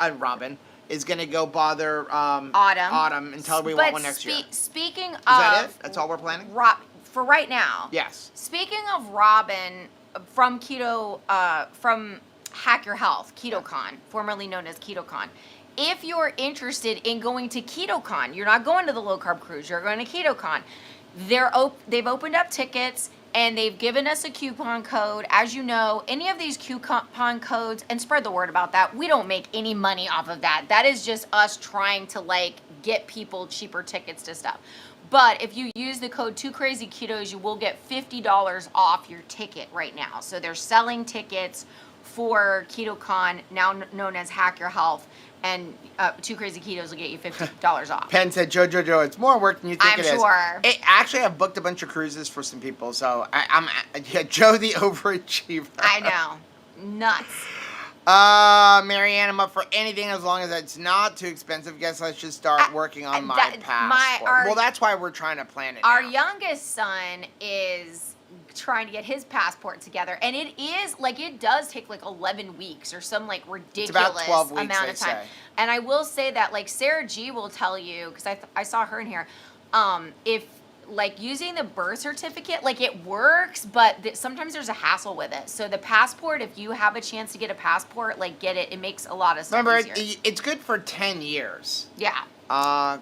is going to go bother Autumn and tell her we want one next year. Speaking of... Is that it? That's all we're planning? For right now. Yes. Speaking of Robin from from Hack Your Health, KetoCon, formerly known as KetoCon. If you're interested in going to KetoCon, you're not going to the low carb cruise, you're going to KetoCon. They've opened up tickets and they've given us a coupon code. As you know, any of these coupon codes, and spread the word about that, we don't make any money off of that. That is just us trying to get people cheaper tickets to stuff. But if you use the code 2crazyketos, you will get $50 off your ticket right now. So they're selling tickets for KetoCon, now known as Hack Your Health. And 2 Crazy Ketos will get you $50 off. Penn said, Joe, it's more work than you think it is. I'm sure. Actually, I've booked a bunch of cruises for some people, so I'm Joe the overachiever. I know. Nuts. Marianne, I'm up for anything as long as it's not too expensive. Guess let's just start working on my passport. Well, that's why we're trying to plan it Our now. youngest son is trying to get his passport together, and it does take 11 weeks or some ridiculous it's about 12 weeks, amount of time. Say. And I will say that Sarah G will tell you, because I saw her in here, if using the birth certificate, it works, but sometimes there's a hassle with it. So the passport, if you have a chance to get a passport, get it. It makes a lot of stuff easier. It's good for 10 years. Yeah.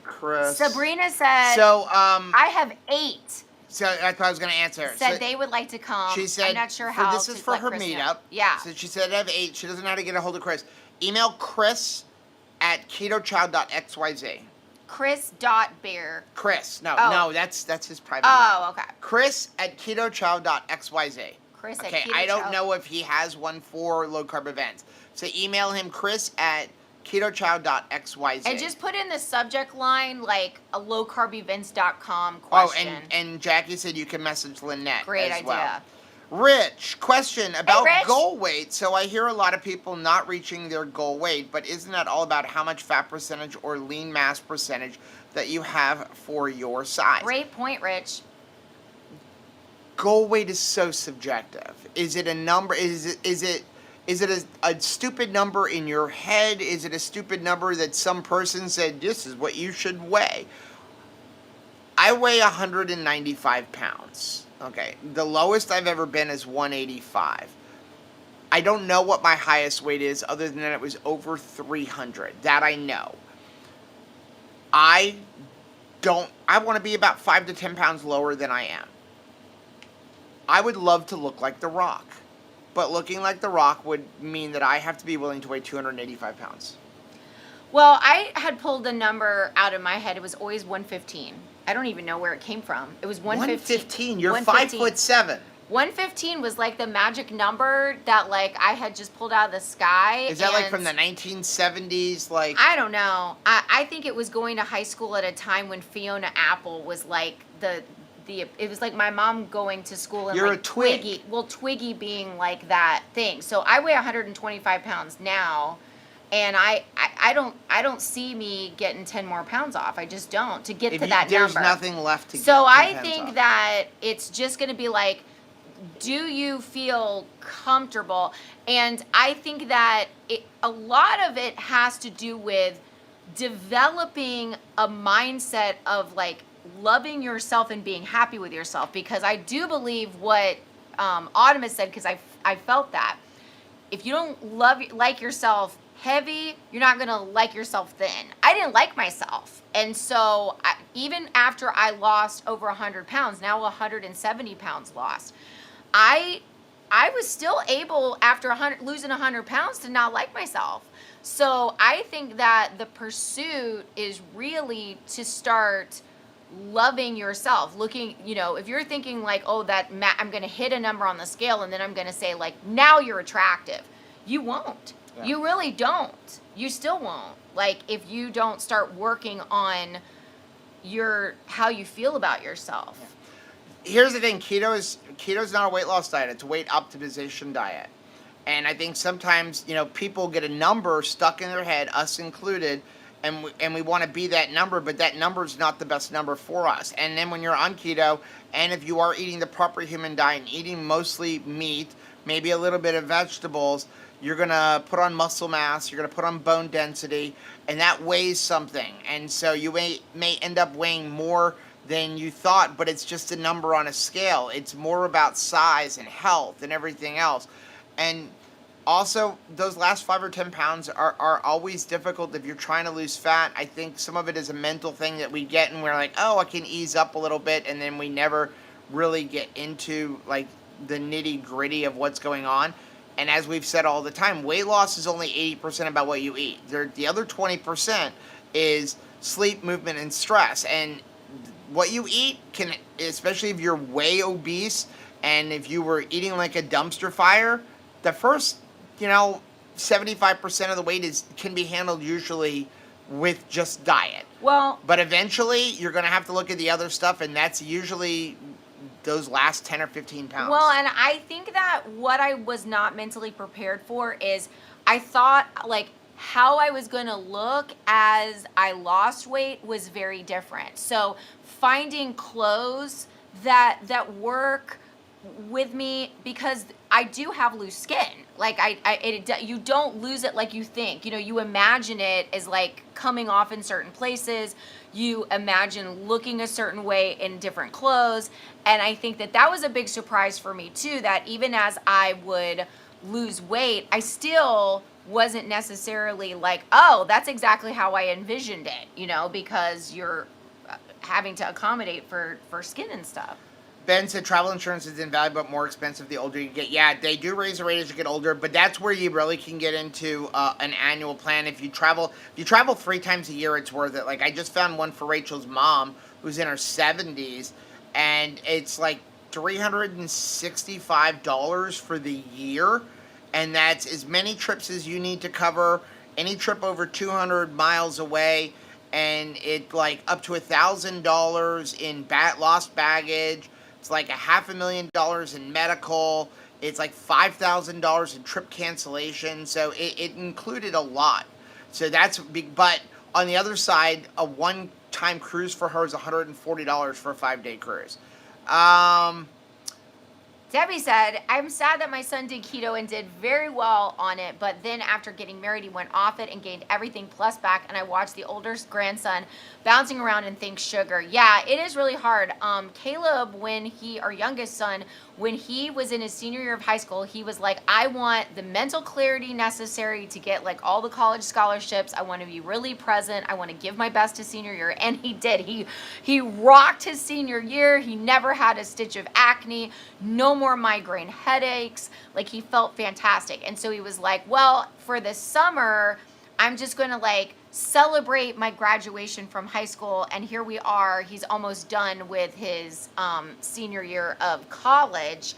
Chris. Sabrina said, so, I have 8. So that's what I was going to answer. Said they would like to come. She said, I'm not sure how. This is for her meetup. Yeah. So she said I have 8. She doesn't know how to get a hold of Chris. Email Chris at ketochild.xyz. Chris.beer. Chris. No, that's his private email. Okay. Chris at ketochild.xyz. Chris at Okay, I don't know if he has one for low carb events. So email him Chris at ketochild.xyz. And just put in the subject line a lowcarbevents.com question. Oh, and Jackie said you can message Lynette. Great as idea. Well. Rich, question about Rich. goal weight. So I hear a lot of people not reaching their goal weight, but isn't that all about how much fat percentage or lean mass percentage that you have for your size? Great point, Rich. Goal weight is so subjective. Is it a number? Is it a stupid number in your head? Is it a stupid number that some person said, this is what you should weigh? I weigh 195 pounds. Okay. The lowest I've ever been is 185. I don't know what my highest weight is other than that it was over 300. That I know. I want to be about 5 to 10 pounds lower than I am. I would love to look like The Rock. But looking like The Rock would mean that I have to be willing to weigh 285 pounds. Well, I had pulled the number out of my head. It was always 115. I don't even know where it came from. It was 115. 115. You're 5'7". 115 was the magic number that I had just pulled out of the sky. Is that from the 1970s? I don't know. I think it was going to high school at a time when Fiona Apple was it was my mom going to school and You're a twig. Twiggy. Well, Twiggy being that thing. So I weigh 125 pounds now, And I don't see me getting 10 more pounds off. I just don't, to get to that there's number. nothing left to get So 10 I pounds think off. that it's just going to be like, do you feel comfortable? And I think that a lot of it has to do with developing a mindset of like loving yourself and being happy with yourself. Because I do believe what Autumn has said, because I felt that. If you don't like yourself heavy, you're not gonna like yourself thin. I didn't like myself, and so even after I lost over 100 pounds, now 170 pounds lost, I was still able after losing 100 pounds to not like myself. So I think that the pursuit is really to start loving yourself. Looking, if you're thinking like, oh, I'm going to hit a number on the scale and then I'm going to say like, now you're attractive. You won't. Yeah. You really don't. You still won't. Like, if you don't start working on how you feel about yourself. Yeah. Here's the thing, keto's not a weight loss diet, it's a weight optimization diet. And I think sometimes, people get a number stuck in their head, us included, and we want to be that number, but that number is not the best number for us. And then when you're on keto, and if you are eating the proper human diet and eating mostly meat, maybe a little bit of vegetables, you're going to put on muscle mass, you're going to put on bone density, and that weighs something. And so you may end up weighing more than you thought, but it's just a number on a scale. It's more about size and health and everything else. And also, those last 5 or 10 pounds are always difficult if you're trying to lose fat. I think some of it is a mental thing that we get, and we're like, oh, I can ease up a little bit, and then we never really get into like the nitty gritty of what's going on. And as we've said all the time, weight loss is only 80% about what you eat. The other 20% is sleep, movement, and stress. And what you eat can, especially if you're way obese and if you were eating like a dumpster fire, the first, 75% of the weight can be handled usually with just diet. Well, but eventually you're going to have to look at the other stuff, and that's usually those last 10 or 15 pounds. Well, and I think that what I was not mentally prepared for is I thought like how I was going to look as I lost weight was very different. So finding clothes that work with me, because I do have loose skin. Like you don't lose it like you think. You imagine it as like coming off in certain places. You imagine looking a certain way in different clothes. And I think that was a big surprise for me too, that even as I would lose weight, I still wasn't necessarily like, oh, that's exactly how I envisioned it, because you're having to accommodate for skin and stuff. Ben said travel insurance is invaluable but more expensive the older you get. Yeah, they do raise the rate as you get older, but that's where you really can get into an annual plan. If you travel 3 times a year, it's worth it. Like, I just found one for Rachel's mom, who's in her 70s, and it's like $365 for the year, and that's as many trips as you need to cover, any trip over 200 miles away, and it like up to $1,000 in lost baggage. It's like $500,000 in medical. It's like $5,000 in trip cancellation. So it included a lot. So that's big. But on the other side, a one-time cruise for her is $140 for a 5-day cruise. Debbie said, I'm sad that my son did keto and did very well on it, but then after getting married, he went off it and gained everything plus back, and I watched the older grandson bouncing around and thinks sugar. Yeah, it is really hard. Caleb, our youngest son, when he was in his senior year of high school, he was like, I want the mental clarity necessary to get like all the college scholarships. I want to be really present. I want to give my best to senior year. And he did. He rocked his senior year. He never had a stitch of acne, no more migraine headaches. Like, he felt fantastic. And so he was like, well, for the summer, I'm just going to like celebrate my graduation from high school, and here we are. He's almost done with his senior year of college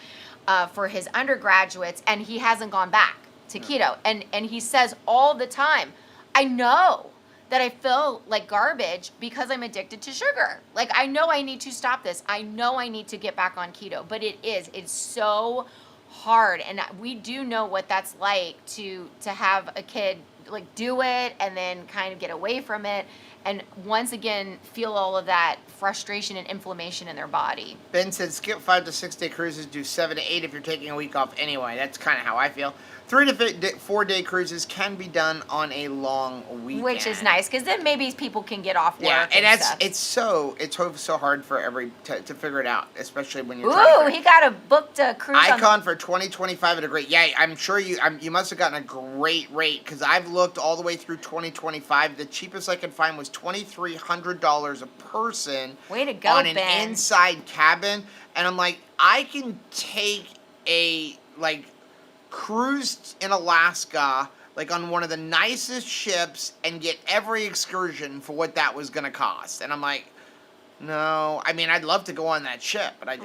for his undergraduates, and he hasn't gone back to keto. And he says all the time, I know that I feel like garbage because I'm addicted to sugar. Like, I know I need to stop this. I know I need to get back on keto, but it's so hard, and we do know what that's like to have a kid like do it and then kind of get away from it, and once again feel all of that frustration and inflammation in their body. Ben said skip 5 to 6 day cruises, do 7 to 8 if you're taking a week off anyway. That's kind of how I feel. 3 to 4 day cruises can be done on a long weekend, Which is nice, because then maybe people can get off work. Yeah, and stuff. it's so hard for to figure it out, especially when you're. Ooh, he got a booked cruise. Icon for 2025 at a great. Yeah, I'm sure you must have gotten a great rate, because I've looked all the way through 2025. The cheapest I could find was $2,300 a person. Way to go, on an Ben. inside cabin, and I'm like, I can take a cruise in Alaska, like on one of the nicest ships, and get every excursion for what that was going to cost. And I'm like, no, I mean, I'd love to go on that ship, but I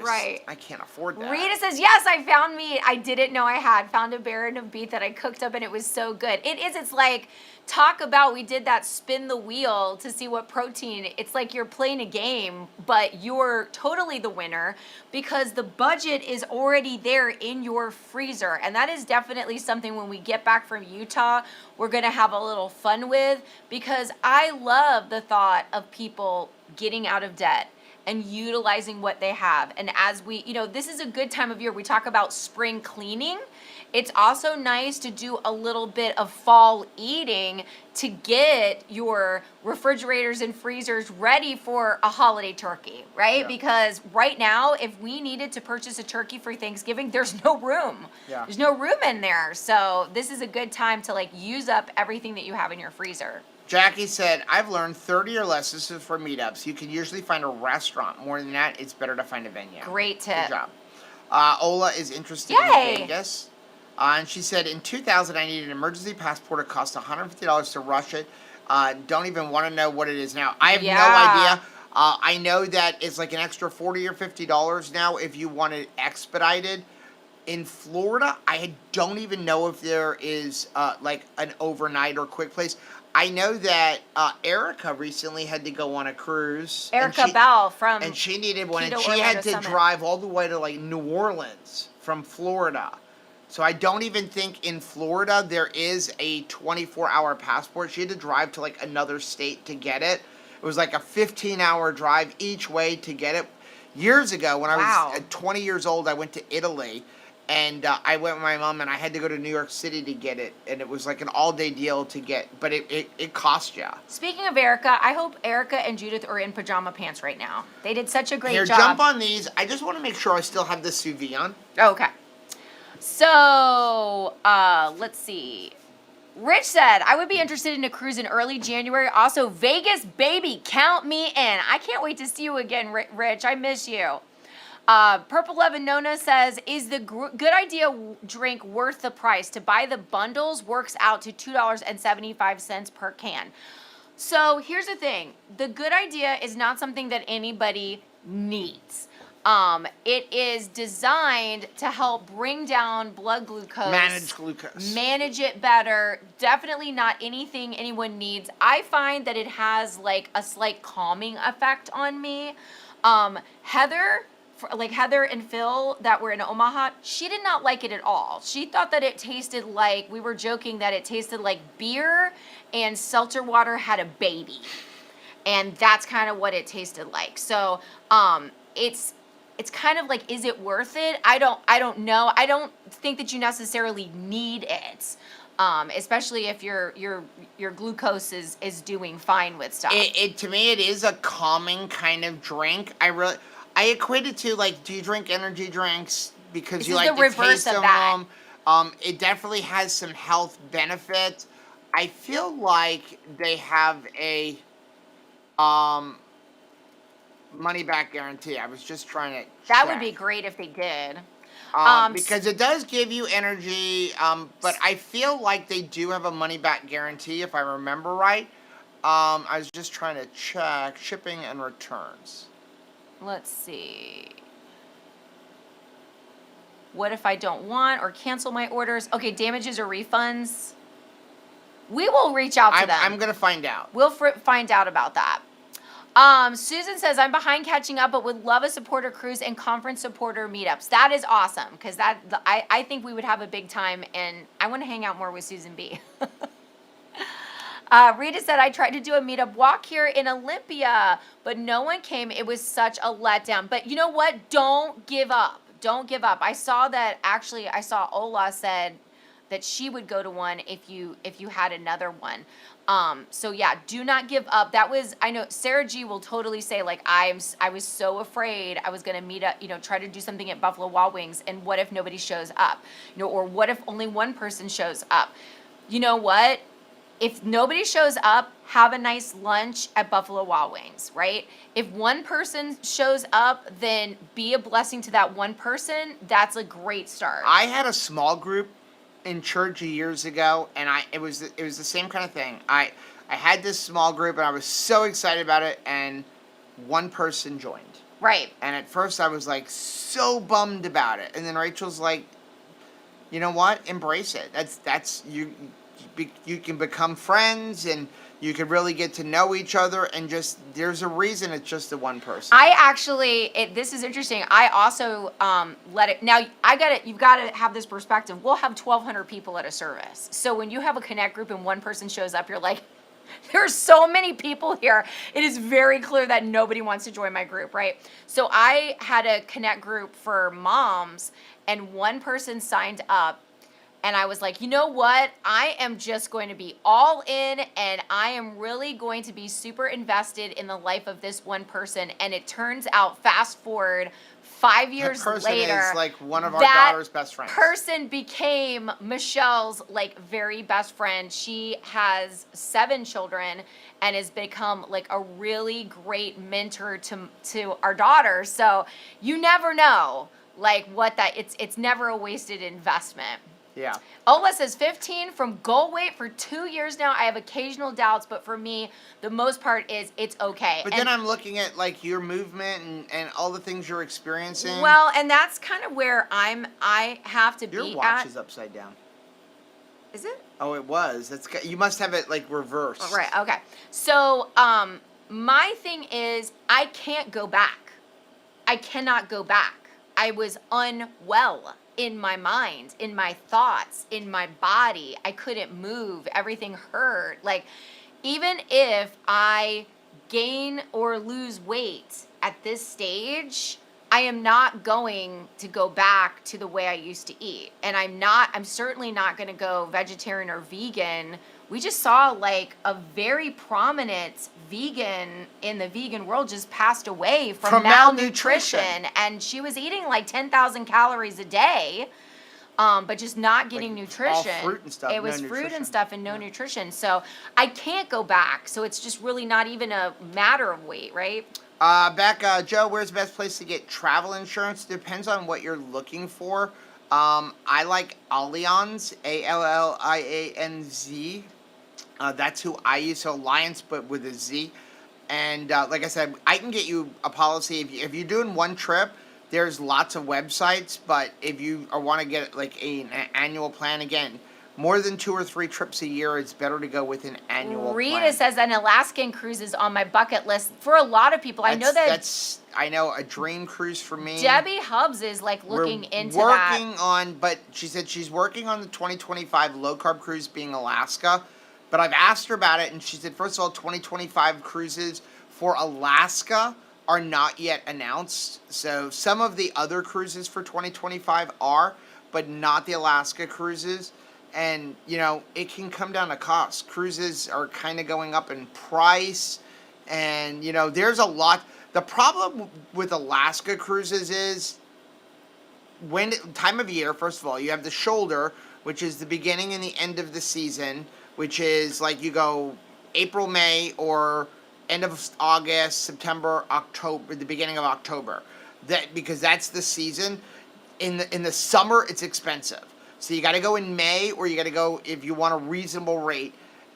can't afford that. Rita says, yes, I found meat I didn't know I had. Found a baron of beef that I cooked up, and it was so good. It's like, talk about, we did that spin the wheel to see what protein. It's like you're playing a game, but you're totally the winner because the budget is already there in your freezer. And that is definitely something when we get back from Utah, we're going to have a little fun with, because I love the thought of people getting out of debt and utilizing what they have. And as we, this is a good time of year. We talk about spring cleaning. It's also nice to do a little bit of fall eating to get your refrigerators and freezers ready for a holiday turkey, right? Yeah. Because right now, if we needed to purchase a turkey for Thanksgiving, there's no room. Yeah. There's no room in there. So this is a good time to use up everything that you have in your freezer. Jackie said, I've learned 30 or less. This is for meetups. You can usually find a restaurant. More than that, it's better to find a venue. Great tip. Good job. Ola is interested Yay. in Vegas. And she said, in 2000, I needed an emergency passport. It cost $150 to rush it. Don't even want to know what it is now. I have no idea. I know that it's like an extra $40 or $50 now if you want it expedited. In Florida, I don't even know if there is like an overnight or quick place. I know that Erica recently had to go on a cruise. Erica Bell from and she needed one, and Keto she Orlando had to Summit. drive all the way to like New Orleans from Florida. So I don't even think in Florida there is a 24-hour passport. She had to drive to like another state to get it. It was like a 15-hour drive each way to get it. Years ago, when I was 20 years old, I went to Italy. And I went with my mom, and I had to go to New York City to get it. And it was like an all-day deal to get, but it cost you. Speaking of Erica, I hope Erica and Judith are in pajama pants right now. They did such a great job. Here, jump on these. I just want to make sure I still have the sous vide on. Okay. So, let's see. Rich said, I would be interested in a cruise in early January. Also, Vegas, baby, count me in. I can't wait to see you again, Rich. I miss you. Purple Levin Nona says, is the good idea drink worth the price? To buy the bundles works out to $2.75 per can. So here's the thing. The good idea is not something that anybody needs. It is designed to help bring down blood glucose. Manage glucose. Manage it better. Definitely not anything anyone needs. I find that it has like a slight calming effect on me. Heather and Phil that were in Omaha, she did not like it at all. She thought that it tasted like, we were joking that it tasted like beer and seltzer water had a baby. And that's kind of what it tasted like. So, it's kind of like, is it worth it? I don't know. I don't think that you necessarily need it. Especially if your glucose is doing fine with stuff. To me, it is a calming kind of drink. I equate it to, like, do you drink energy drinks because you like the taste of them? It definitely has some health benefits. I feel like they have a money back guarantee. I was just trying to That check. would be great if they did. Because it does give you energy, but I feel like they do have a money back guarantee if I remember right. I was just trying to check shipping and returns. Let's see. What if I don't want or cancel my orders? Okay, damages or refunds. We will reach out to them. I'm going to find out. We'll find out about that. Susan says, I'm behind catching up, but would love a supporter cruise and conference supporter meetups. That is awesome, because I think we would have a big time, and I want to hang out more with Susan B. Rita said, I tried to do a meetup walk here in Olympia, but no one came. It was such a letdown. But you know what? Don't give up. Don't give up. I saw Ola said that she would go to one if you had another one. So yeah, do not give up. I know Sarah G will totally say, like, I was so afraid I was gonna meet up, try to do something at Buffalo Wild Wings, and what if nobody shows up? Or what if only one person shows up? You know what? If nobody shows up, have a nice lunch at Buffalo Wild Wings, right? If one person shows up, then be a blessing to that one person. That's a great start. I had a small group in church years ago, and it was the same kind of thing. I had this small group, and I was so excited about it, and one person joined. Right. And at first, I was like so bummed about it, and then Rachel's like, you know what? Embrace it. That's you. You can become friends, and you can really get to know each other, and just there's a reason it's just the one person. This is interesting. I also let it. Now you've got to have this perspective. We'll have 1,200 people at a service. So when you have a connect group and one person shows up, you're like, there's so many people here. It is very clear that nobody wants to join my group, right? So I had a connect group for moms, and one person signed up. And I was like, you know what? I am just going to be all in, and I am really going to be super invested in the life of this one person. And it turns out, fast forward 5 years later, that person is like one of our daughter's best friends. Person became Michelle's like very best friend. She has 7 children and has become like a really great mentor to our daughter. So you never know, like it's never a wasted investment. Yeah. Ola says 15 from goal weight for 2 years now. I have occasional doubts, but for me, the most part is it's okay. But then I'm looking at like your movement and all the things you're experiencing. Well, and that's kind of where I have to be at. Your watch is upside down. Is it? Oh, it was. You must have it like reversed. Oh, right. Okay. So, my thing is I can't go back. I cannot go back. I was unwell in my mind, in my thoughts, in my body. I couldn't move. Everything hurt. Like, even if I gain or lose weight at this stage, I am not going to go back to the way I used to eat. And I'm certainly not going to go vegetarian or vegan. We just saw like a very prominent vegan in the vegan world just passed away from malnutrition. And she was eating like 10,000 calories a day, but just not getting nutrition. All fruit and stuff. It was fruit and stuff and no nutrition. So I can't go back. So it's just really not even a matter of weight, right? Joe, where's the best place to get travel insurance? Depends on what you're looking for. I like Allianz, Allianz. That's who I use, so Lyons, but with a Z. And like I said, I can get you a policy. If you're doing one trip, there's lots of websites, but if you want to get like an annual plan, again, more than 2 or 3 trips a year, it's better to go with an annual Rita plan. says an Alaskan cruise is on my bucket list. For a lot of people, I know a dream cruise for me. Debbie Hubbs is like looking into that. But she said she's working on the 2025 low-carb cruise being Alaska. But I've asked her about it, and she said, first of all, 2025 cruises for Alaska are not yet announced. So some of the other cruises for 2025 are, but not the Alaska cruises. And, it can come down to cost. Cruises are kind of going up in price. And, there's a lot. The problem with Alaska cruises is time of year, first of all, you have the shoulder, which is the beginning and the end of the season, which is like you go April, May, or end of August, September, October, the beginning of October. Because that's the season. In the summer, it's expensive. So you got to go in May, or you got to go if you want a reasonable rate.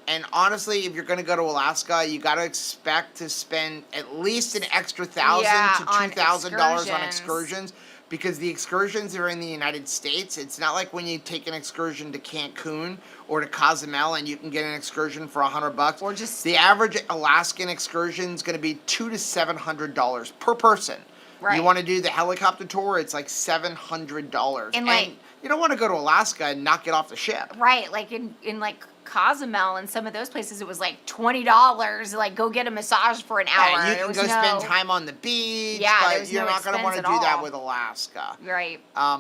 And honestly, if you're going to go to Alaska, you got to expect to spend at least an extra $1,000 to $2,000 on excursions, because the excursions are in the United States. It's not like when you take an excursion to Cancun or to Cozumel and you can get an excursion for $100. Or just the average Alaskan excursion is going to be $200 to $700 per person. Right. You want to do the helicopter tour? It's like $700. And, like, you don't want to go to Alaska and not get off the ship. right, like in like Cozumel and some of those places, it was like $20. Like, go get a massage for an hour. Yeah, you There can was go no- spend time on the beach, Yeah, there but was you're no not going to want to expense do at that all. with Alaska. Right.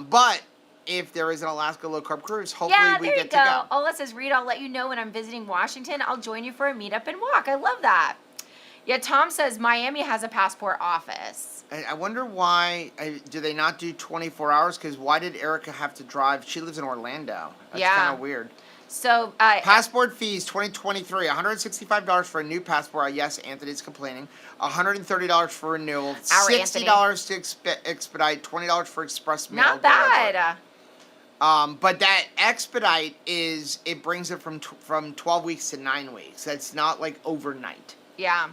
But if there is an Alaska low carb cruise, hopefully Yeah, we there you get to go. go. Ola says, Reed, I'll let you know when I'm visiting Washington. I'll join you for a meetup and walk. I love that. Yeah, Tom says Miami has a passport office. I wonder why. Do they not do 24 hours? Because why did Erica have to drive? She lives in Orlando. That's Yeah. kind of weird. So, Passport fees 2023, $165 for a new passport. Yes, Anthony's complaining. $130 for renewal. $60 to expedite. $20 for express mail. not delivery. bad. But that expedite it brings it from 12 weeks to 9 weeks. That's not like overnight. Yeah.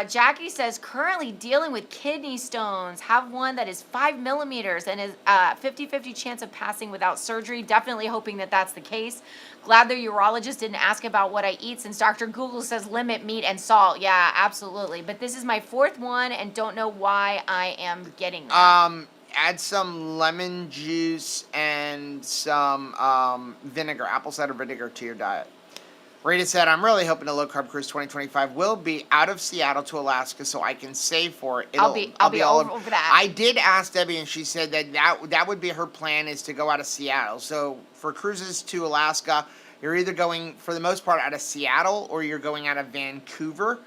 Jackie says, currently dealing with kidney stones. Have one that is 5 millimeters and is 50-50 chance of passing without surgery. Definitely hoping that that's the case. Glad the urologist didn't ask about what I eat since Dr. Google says limit meat and salt. Yeah, absolutely. But this is my 4th one and don't know why I am getting that. Add some lemon juice and some vinegar, apple cider vinegar to your diet. Rita said, I'm really hoping the Low Carb Cruise 2025 will be out of Seattle to Alaska so I can save for it. I'll be all over that. I did ask Debbie, and she said that would be her plan, is to go out of Seattle. So for cruises to Alaska, you're either going, for the most part, out of Seattle or you're going out of Vancouver.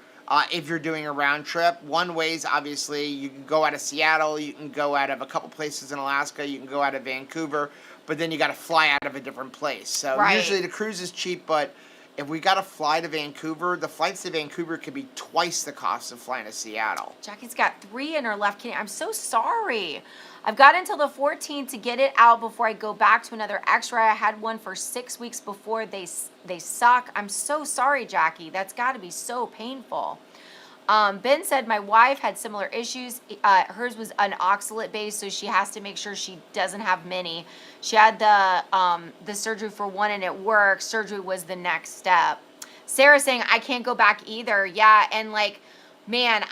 If you're doing a round trip, one way is obviously you can go out of Seattle, you can go out of a couple places in Alaska, you can go out of Vancouver, but then you got to fly out of a different place. So Right. usually the cruise is cheap, but if we got to fly to Vancouver, the flights to Vancouver could be twice the cost of flying to Seattle. Jackie's got 3 in her left kidney. I'm so sorry. I've got until the 14th to get it out before I go back to another x-ray. I had one for 6 weeks before. They suck. I'm so sorry, Jackie. That's got to be so painful. Ben said my wife had similar issues. Hers was an oxalate base, so she has to make sure she doesn't have many. She had the surgery for one and it worked. Surgery was the next step. Sarah saying I can't go back either. Yeah, and like, man,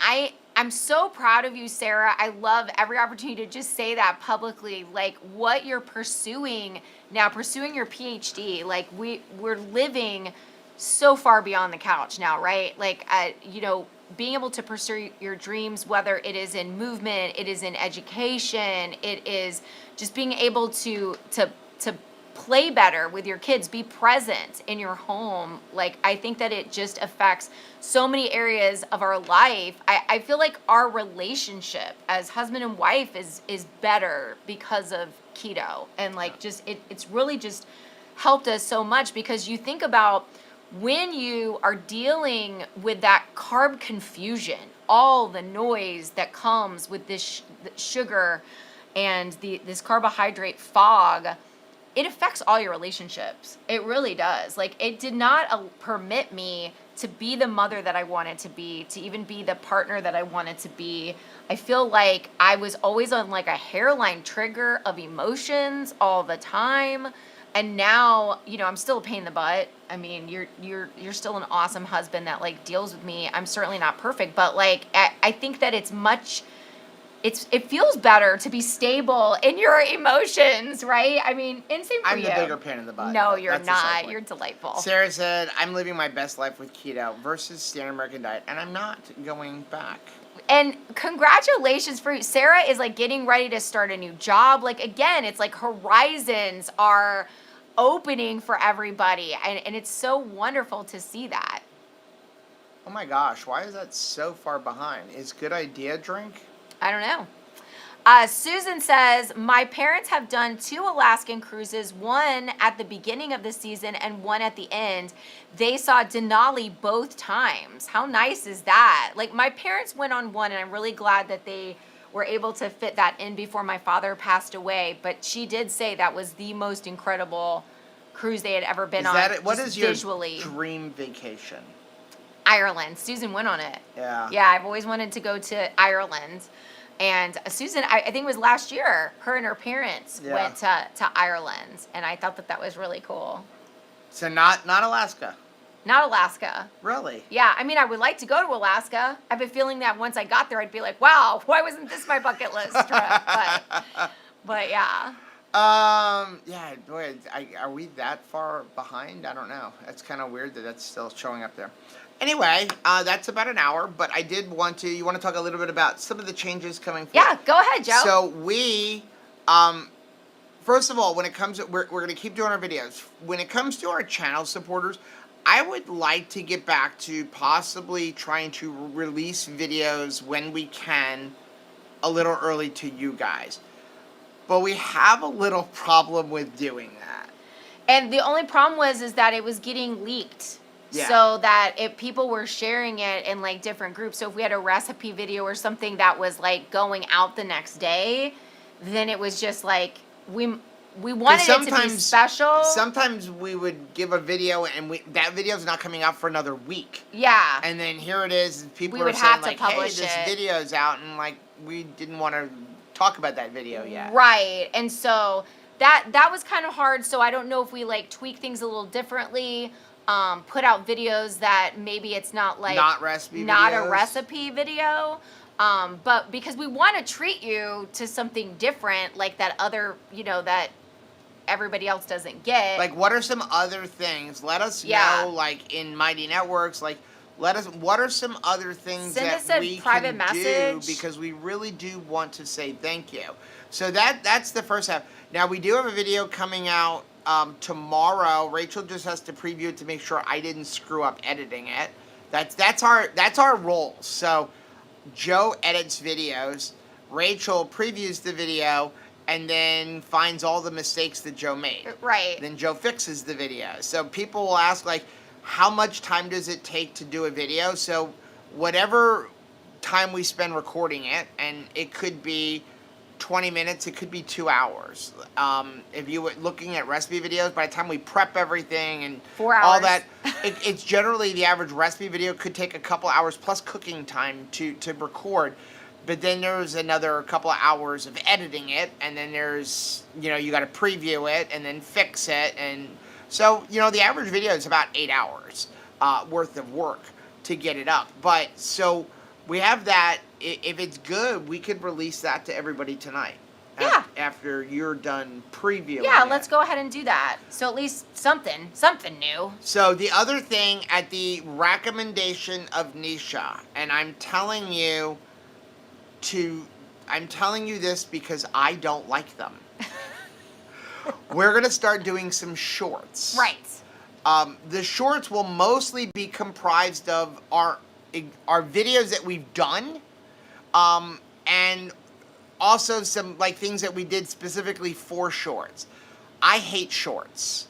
I'm so proud of you, Sarah. I love every opportunity to just say that publicly. Like what you're pursuing now, pursuing your PhD. Like we're living so far beyond the couch now, right? Like, being able to pursue your dreams, whether it is in movement, it is in education, it is just being able to play better with your kids, be present in your home. Like, I think that it just affects so many areas of our life. I feel like our relationship as husband and wife is better because of keto. And like, just, it's really just helped us so much, because you think about when you are dealing with that carb confusion, all the noise that comes with this sugar and this carbohydrate fog, it affects all your relationships. It really does. Like, it did not permit me to be the mother that I wanted to be, to even be the partner that I wanted to be. I feel like I was always on like a hairline trigger of emotions all the time. And now, I'm still a pain in the butt. I mean, you're still an awesome husband that like deals with me. I'm certainly not perfect, but like I think that it feels better to be stable in your emotions, right? I mean, and same for you. I'm the bigger pain in the butt. No, you're That's not. You're delightful. Sarah said, I'm living my best life with keto versus standard American diet, and I'm not going back. And congratulations for you. Sarah is like getting ready to start a new job. Like, again, it's like horizons are opening for everybody. And it's so wonderful to see that. Oh my gosh, why is that so far behind? Is good idea drink? I don't know. Susan says, my parents have done 2 Alaskan cruises, one at the beginning of the season and one at the end. They saw Denali both times. How nice is that? Like, my parents went on one, and I'm really glad that they were able to fit that in before my father passed away. But she did say that was the most incredible cruise they had ever been on. What is your visually. Dream vacation? Ireland. Susan went on it. Yeah. Yeah, I've always wanted to go to Ireland. And Susan, I think it was last year, her and her parents went to Ireland, and I thought that was really cool. So not Alaska. Not Alaska. Really? Yeah, I mean, I would like to go to Alaska. I have a feeling that once I got there, I'd be like, wow, why wasn't this my bucket list trip? But yeah. Yeah, boy, are we that far behind? I don't know. That's kind of weird that that's still showing up there. Anyway, that's about an hour, but I did want to, you want to talk a little bit about some of the changes coming forward? Yeah, go ahead, Joe. So we, first of all, when it comes to, we're going to keep doing our videos. When it comes to our channel supporters, I would like to get back to possibly trying to release videos when we can a little early to you guys. But we have a little problem with doing that. And the only problem is that it was getting leaked. Yeah. So that if people were sharing it in like different groups, so if we had a recipe video or something that was like going out the next day, then it was just like we wanted it to be special. Sometimes we would give a video and that video's not coming out for another week. Yeah. And then here it is, and people are saying like, hey, this video's out, and like we didn't want to talk about that video yet. Right. And so that was kind of hard. So I don't know if we like tweak things a little differently. Put out videos that maybe it's not like not a recipe video, but because we want to treat you to something different, like that other, that everybody else doesn't get. Like, what are some other things? Let us know, like in Mighty Networks, like what are some other things that we can do, because we really do want to say thank you. So that's the first half. Now we do have a video coming out tomorrow. Rachel just has to preview it to make sure I didn't screw up editing it. That's our role. So Joe edits videos, Rachel previews the video, and then finds all the mistakes that Joe made. Right. Then Joe fixes the video. So people will ask, like, how much time does it take to do a video? So whatever time we spend recording it, and it could be 20 minutes, it could be 2 hours. If you were looking at recipe videos, by the time we prep everything and 4 hours. All that, it's generally the average recipe video could take a couple hours plus cooking time to record. But then there's another couple of hours of editing it, and then there's, you got to preview it and then fix it. And so, the average video is about 8 hours worth of work to get it up. But so we have that. If it's good, we could release that to everybody tonight. Yeah. After you're done previewing. Yeah, let's go ahead and do that. So at least something new. So the other thing, at the recommendation of Nisha, and I'm telling you this because I don't like them. We're going to start doing some shorts. Right. The shorts will mostly be comprised of our videos that we've done, and also some like things that we did specifically for shorts. I hate shorts.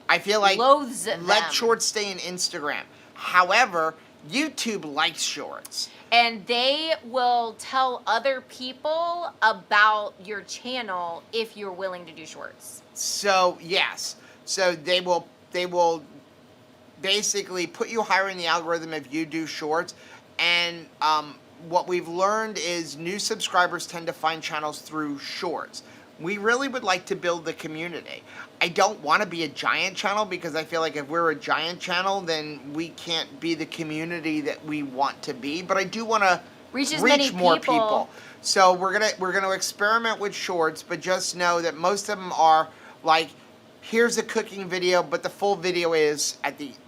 I feel like loathes them. Let shorts stay in Instagram. However, YouTube likes shorts. And they will tell other people about your channel if you're willing to do shorts. So, yes. So they will basically put you higher in the algorithm if you do shorts. And what we've learned is new subscribers tend to find channels through shorts. We really would like to build the community. I don't want to be a giant channel, because I feel like if we're a giant channel, then we can't be the community that we want to be. But I do want to reach more people. So we're gonna experiment with shorts, but just know that most of them are like, here's a cooking video, but the full video is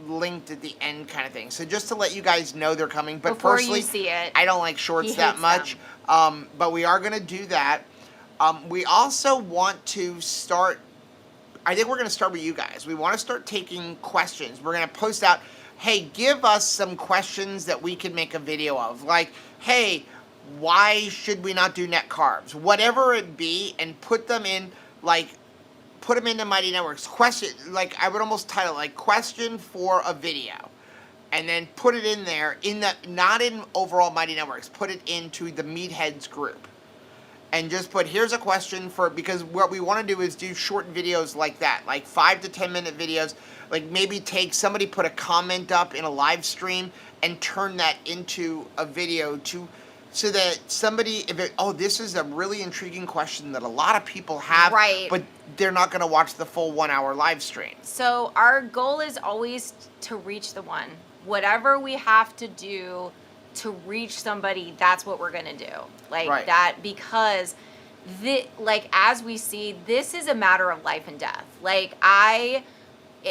linked at the end kind of thing. So just to let you guys know they're coming. But before personally, you see it, I don't like shorts that much. But we are gonna do that. We also want to start, I think we're going to start with you guys. We want to start taking questions. We're going to post out, hey, give us some questions that we can make a video of. Like, hey, why should we not do net carbs? Whatever it be, and put them in, like, put them into Mighty Networks. Question, like, I would almost title it, like, question for a video. And then put it in there, not in overall Mighty Networks, put it into the Meatheads group. And just put, here's a question because what we want to do is do short videos like that, like 5 to 10 minute videos. Like maybe somebody put a comment up in a live stream and turn that into a video so that somebody, this is a really intriguing question that a lot of people have, Right. but they're not going to watch the full 1 hour live stream. So our goal is always to reach the one. Whatever we have to do to reach somebody, that's what we're gonna do. Like Right. that, because as we see, this is a matter of life and death.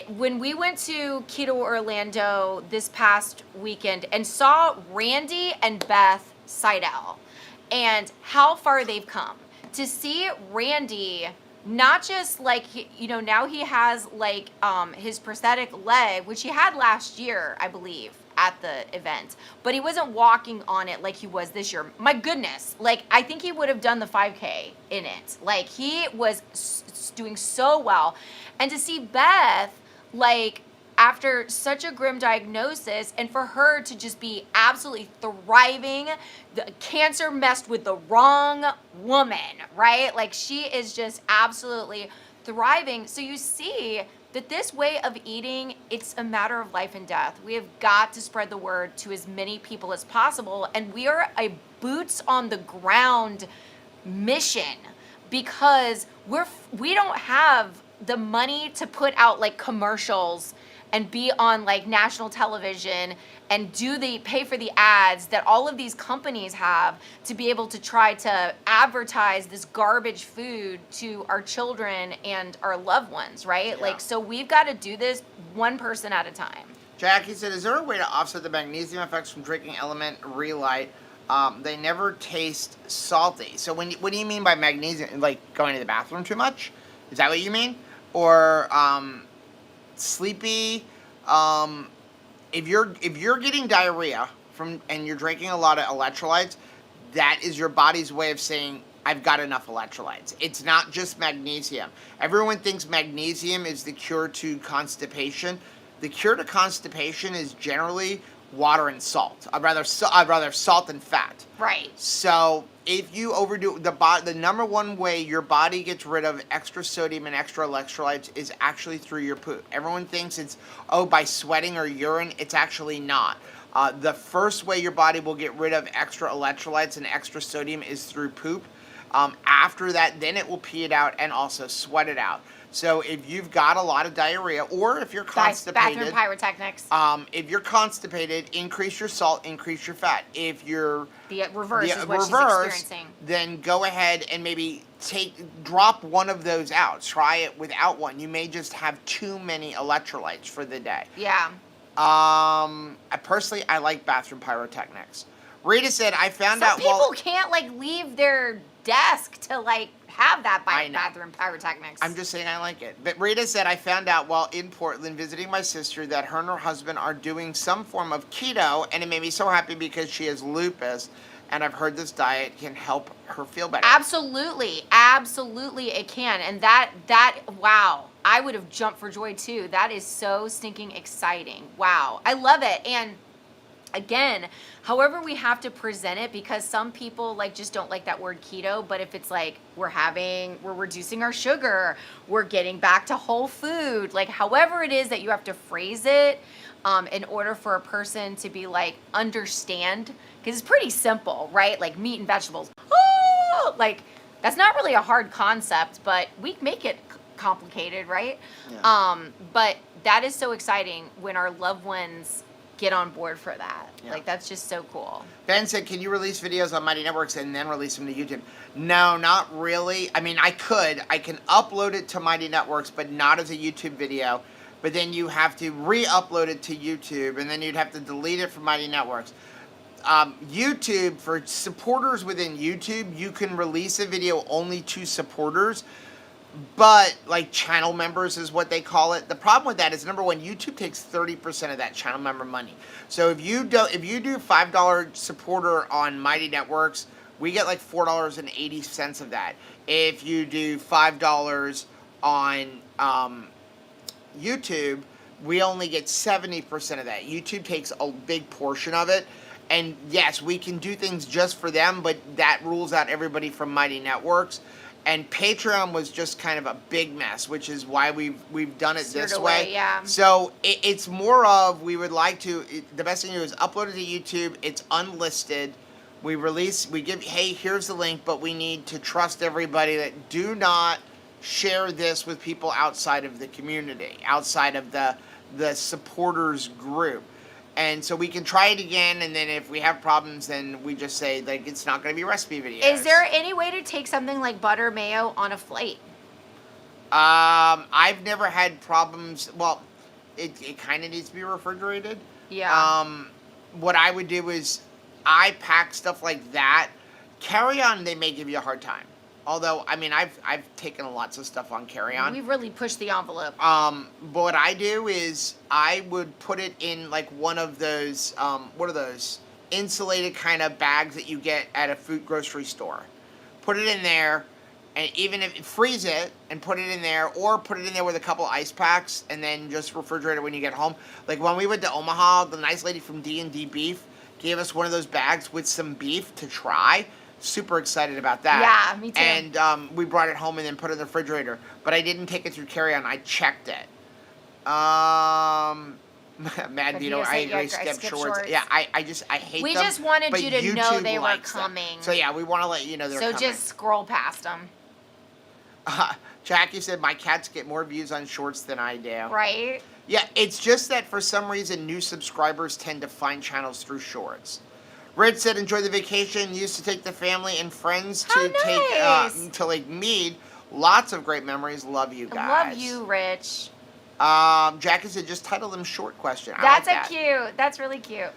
When we went to Keto Orlando this past weekend and saw Randy and Beth Seidel and how far they've come, to see Randy not just now he has his prosthetic leg, which he had last year, I believe, at the event, but he wasn't walking on it like he was this year. My goodness, I think he would have done the 5K in it. He was doing so well. And to see Beth, after such a grim diagnosis, and for her to just be absolutely thriving, the cancer messed with the wrong woman, right? She is just absolutely thriving. So you see that this way of eating, it's a matter of life and death. We have got to spread the word to as many people as possible, and we are a boots on the ground mission, because we don't have the money to put out commercials and be on national television and pay for the ads that all of these companies have to be able to try to advertise this garbage food to our children and our loved ones, right? Yeah. So we've got to do this one person at a time. Jackie said, is there a way to offset the magnesium effects from drinking Element Relight? They never taste salty. So what do you mean by magnesium? Going to the bathroom too much? Is that what you mean? Or sleepy? If you're getting diarrhea and you're drinking a lot of electrolytes, that is your body's way of saying, I've got enough electrolytes. It's not just magnesium. Everyone thinks magnesium is the cure to constipation. The cure to constipation is generally water and salt. I'd rather salt than fat. Right. So if you overdo the number one way your body gets rid of extra sodium and extra electrolytes is actually through your poop. Everyone thinks it's by sweating or urine. It's actually not. The first way your body will get rid of extra electrolytes and extra sodium is through poop. After that, then it will pee it out and also sweat it out. So if you've got a lot of diarrhea, or if you're constipated, bathroom pyrotechnics. If you're constipated, increase your salt, increase your fat. If you're the reverse is what she's experiencing, then go ahead and maybe drop one of those out. Try it without one. You may just have too many electrolytes for the day. Yeah. I like bathroom pyrotechnics. Rita said, I found out. Some people can't leave their desk to have that bathroom pyrotechnics. I'm just saying I like it. But Rita said, I found out while in Portland visiting my sister that her and her husband are doing some form of keto, and it made me so happy because she has lupus, and I've heard this diet can help her feel better. Absolutely it can. And that wow, I would have jumped for joy too. That is so stinking exciting. Wow, I love it. And again, however we have to present it, because some people just don't like that word keto, but if it's we're reducing our sugar, we're getting back to whole food, however it is that you have to phrase it, in order for a person to be understand, because it's pretty simple, right? Meat and vegetables. Oh, that's not really a hard concept, but we make it complicated, right? Yeah. But that is so exciting when our loved ones get on board for that. Yeah. That's just so cool. Ben said, can you release videos on Mighty Networks and then release them to YouTube? No, not really. I mean, I can upload it to Mighty Networks, but not as a YouTube video. But then you have to re-upload it to YouTube, and then you'd have to delete it from Mighty Networks. YouTube, for supporters within YouTube, you can release a video only to supporters, but channel members is what they call it. The problem with that is, number one, YouTube takes 30% of that channel member money. So if you do $5 supporter on Mighty Networks, we get $4.80 of that. If you do $5 on YouTube, we only get 70% of that. YouTube takes a big portion of it. And yes, we can do things just for them, but that rules out everybody from Mighty Networks. And Patreon was just kind of a big mess, which is why we've done it this way. Yeah. So it's more of, we would like to, the best thing to do is upload it to YouTube. It's unlisted. We give, hey, here's the link, but we need to trust everybody that do not share this with people outside of the community, outside of the supporters group. And so we can try it again, and then if we have problems, then we just say, like, it's not going to be recipe videos. Is there any way to take something like butter mayo on a flight? I've never had problems. Well, it kind of needs to be refrigerated. Yeah. What I would do is I pack stuff like that. Carry-on, they may give you a hard time. Although, I mean, I've taken lots of stuff on carry-on. We've really pushed the envelope. But what I do is I would put it in like one of those, what are those? Insulated kind of bags that you get at a food grocery store. Put it in there, and even if freeze it and put it in there, or put it in there with a couple ice packs, and then just refrigerate it when you get home. Like when we went to Omaha, the nice lady from D&D Beef gave us one of those bags with some beef to try. Super excited about that. Yeah, me too. And we brought it home and then put it in the refrigerator. But I didn't take it through carry-on. I checked it. Mad Vito, I agree. Skip shorts. Yeah, I hate them. We just wanted you to know YouTube they were likes them. coming. So yeah, we want to let you know they're coming. So just scroll past them. Jackie said, my cats get more views on shorts than I do. Right? Yeah, it's just that for some reason, new subscribers tend to find channels through shorts. Red said, enjoy the vacation. Used to take the family and friends to take to Lake Mead. Lots of great memories. Love you guys. Love you, Rich. Jackie said, just title them short question. That's cute. That's really cute.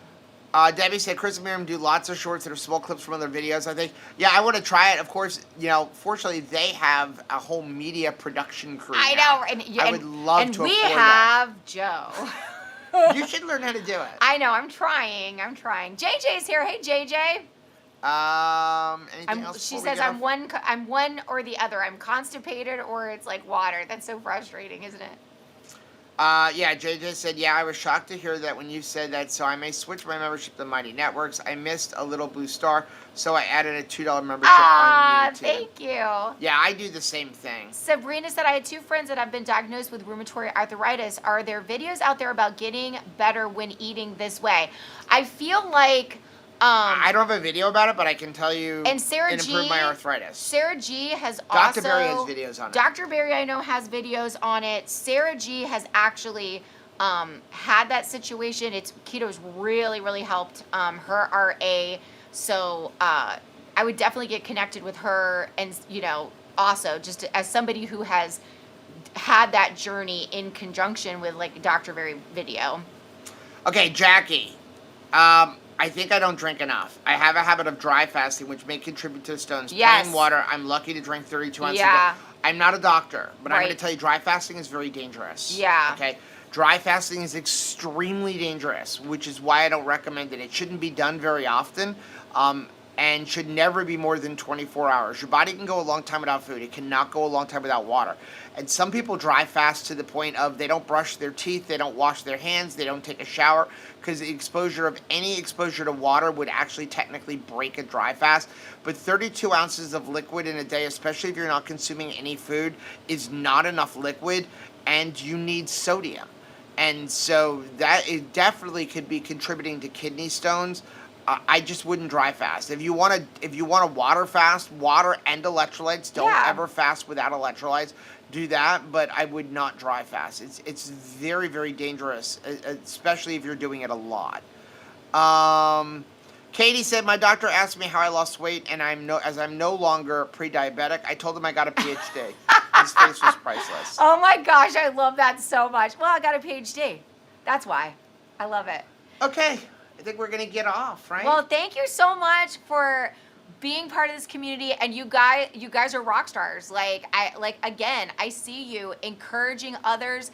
Debbie said, Chris and Miriam do lots of shorts that are small clips from other videos, I think. Yeah, I want to try it. Of course, fortunately, they have a whole media production crew I now. know. And I would love to afford we have Joe. You should learn how to do it. I know. I'm trying. JJ's here. Hey, JJ. Anything else? She says I'm one or the other. I'm constipated or it's like water. That's so frustrating, isn't it? Yeah, JJ said, yeah, I was shocked to hear that when you said that, so I may switch my membership to Mighty Networks. I missed a little blue star, so I added a $2 membership on YouTube. Thank you. Yeah, I do the same thing. Sabrina said, I had 2 friends that have been diagnosed with rheumatoid arthritis. Are there videos out there about getting better when eating this way? I feel like... I don't have a video about it, but I can tell you and Sarah it improved my arthritis. Sarah G has Dr. Berry has videos on it. Dr. Berry, I know, has videos on it. Sarah G has actually had that situation. Ketos really, really helped her RA. So I would definitely get connected with her, and also just as somebody who has had that journey in conjunction with like Dr. Berry video. Okay, Jackie. I think I don't drink enough. I have a habit of dry fasting, which may contribute to the stones. Yes. Plain water. I'm lucky to drink 32 ounces a Yeah. day. I'm not a doctor, but I'm Right. going to tell you, dry fasting is very dangerous. Yeah. Okay? Dry fasting is extremely dangerous, which is why I don't recommend it. It shouldn't be done very often, and should never be more than 24 hours. Your body can go a long time without food. It cannot go a long time without water. And some people dry fast to the point of they don't brush their teeth, they don't wash their hands, they don't take a shower, because any exposure to water would actually technically break a dry fast. But 32 ounces of liquid in a day, especially if you're not consuming any food, is not enough liquid, and you need sodium. And so it definitely could be contributing to kidney stones. I just wouldn't dry fast. If you want to water fast, water and electrolytes. Don't ever fast without electrolytes. Do that, but I would not dry fast. It's very, very dangerous, especially if you're doing it a lot. Katie said, my doctor asked me how I lost weight, and I'm no longer pre-diabetic. I told him I got a PhD. His face was priceless. Oh my gosh, I love that so much. Well, I got a PhD. That's why. I love it. Okay. I think we're going to get off, right? Well, thank you so much for being part of this community, and you guys are rock stars. Again, I see you encouraging others,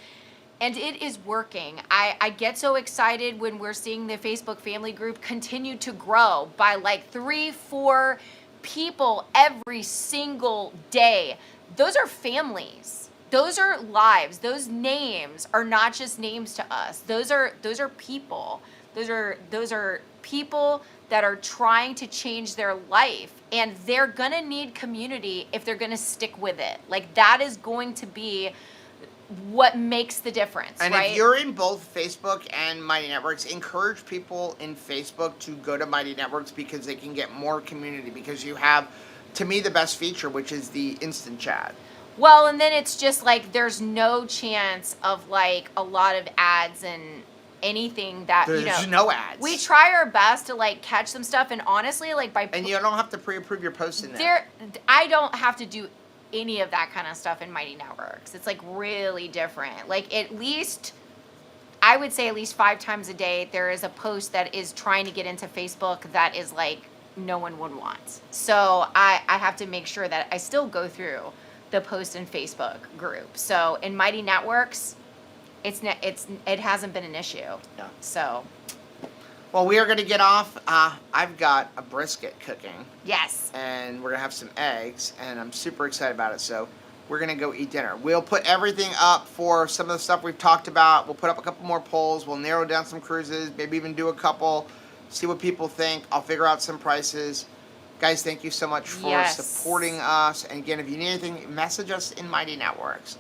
and it is working. I get so excited when we're seeing the Facebook family group continue to grow by 3-4 people every single day. Those are families. Those are lives. Those names are not just names to us. Those are people. Those are people that are trying to change their life, and they're gonna need community if they're gonna stick with it. That is going to be what makes the difference, And right? if you're in both Facebook and Mighty Networks, encourage people in Facebook to go to Mighty Networks because they can get more community, because you have, to me, the best feature, which is the instant chat. Well, and then it's just like there's no chance of like a lot of ads and anything that There's no ads. We try our best to like catch some stuff, and honestly, like And you don't have to pre-approve your posts in there. I don't have to do any of that kind of stuff in Mighty Networks. It's like really different. Like at least, I would say at least 5 times a day, there is a post that is trying to get into Facebook that is like no one would want. So I have to make sure that I still go through the post in Facebook group. So in Mighty Networks, it hasn't been an issue. Yeah. So Well, we are going to get off. I've got a brisket cooking. yes. And we're going to have some eggs, and I'm super excited about it. So we're going to go eat dinner. We'll put everything up for some of the stuff we've talked about. We'll put up a couple more polls. We'll narrow down some cruises, maybe even do a couple, see what people think. I'll figure out some prices. Guys, thank you so much for Yes. supporting us. And again, if you need anything, message us in Mighty Networks.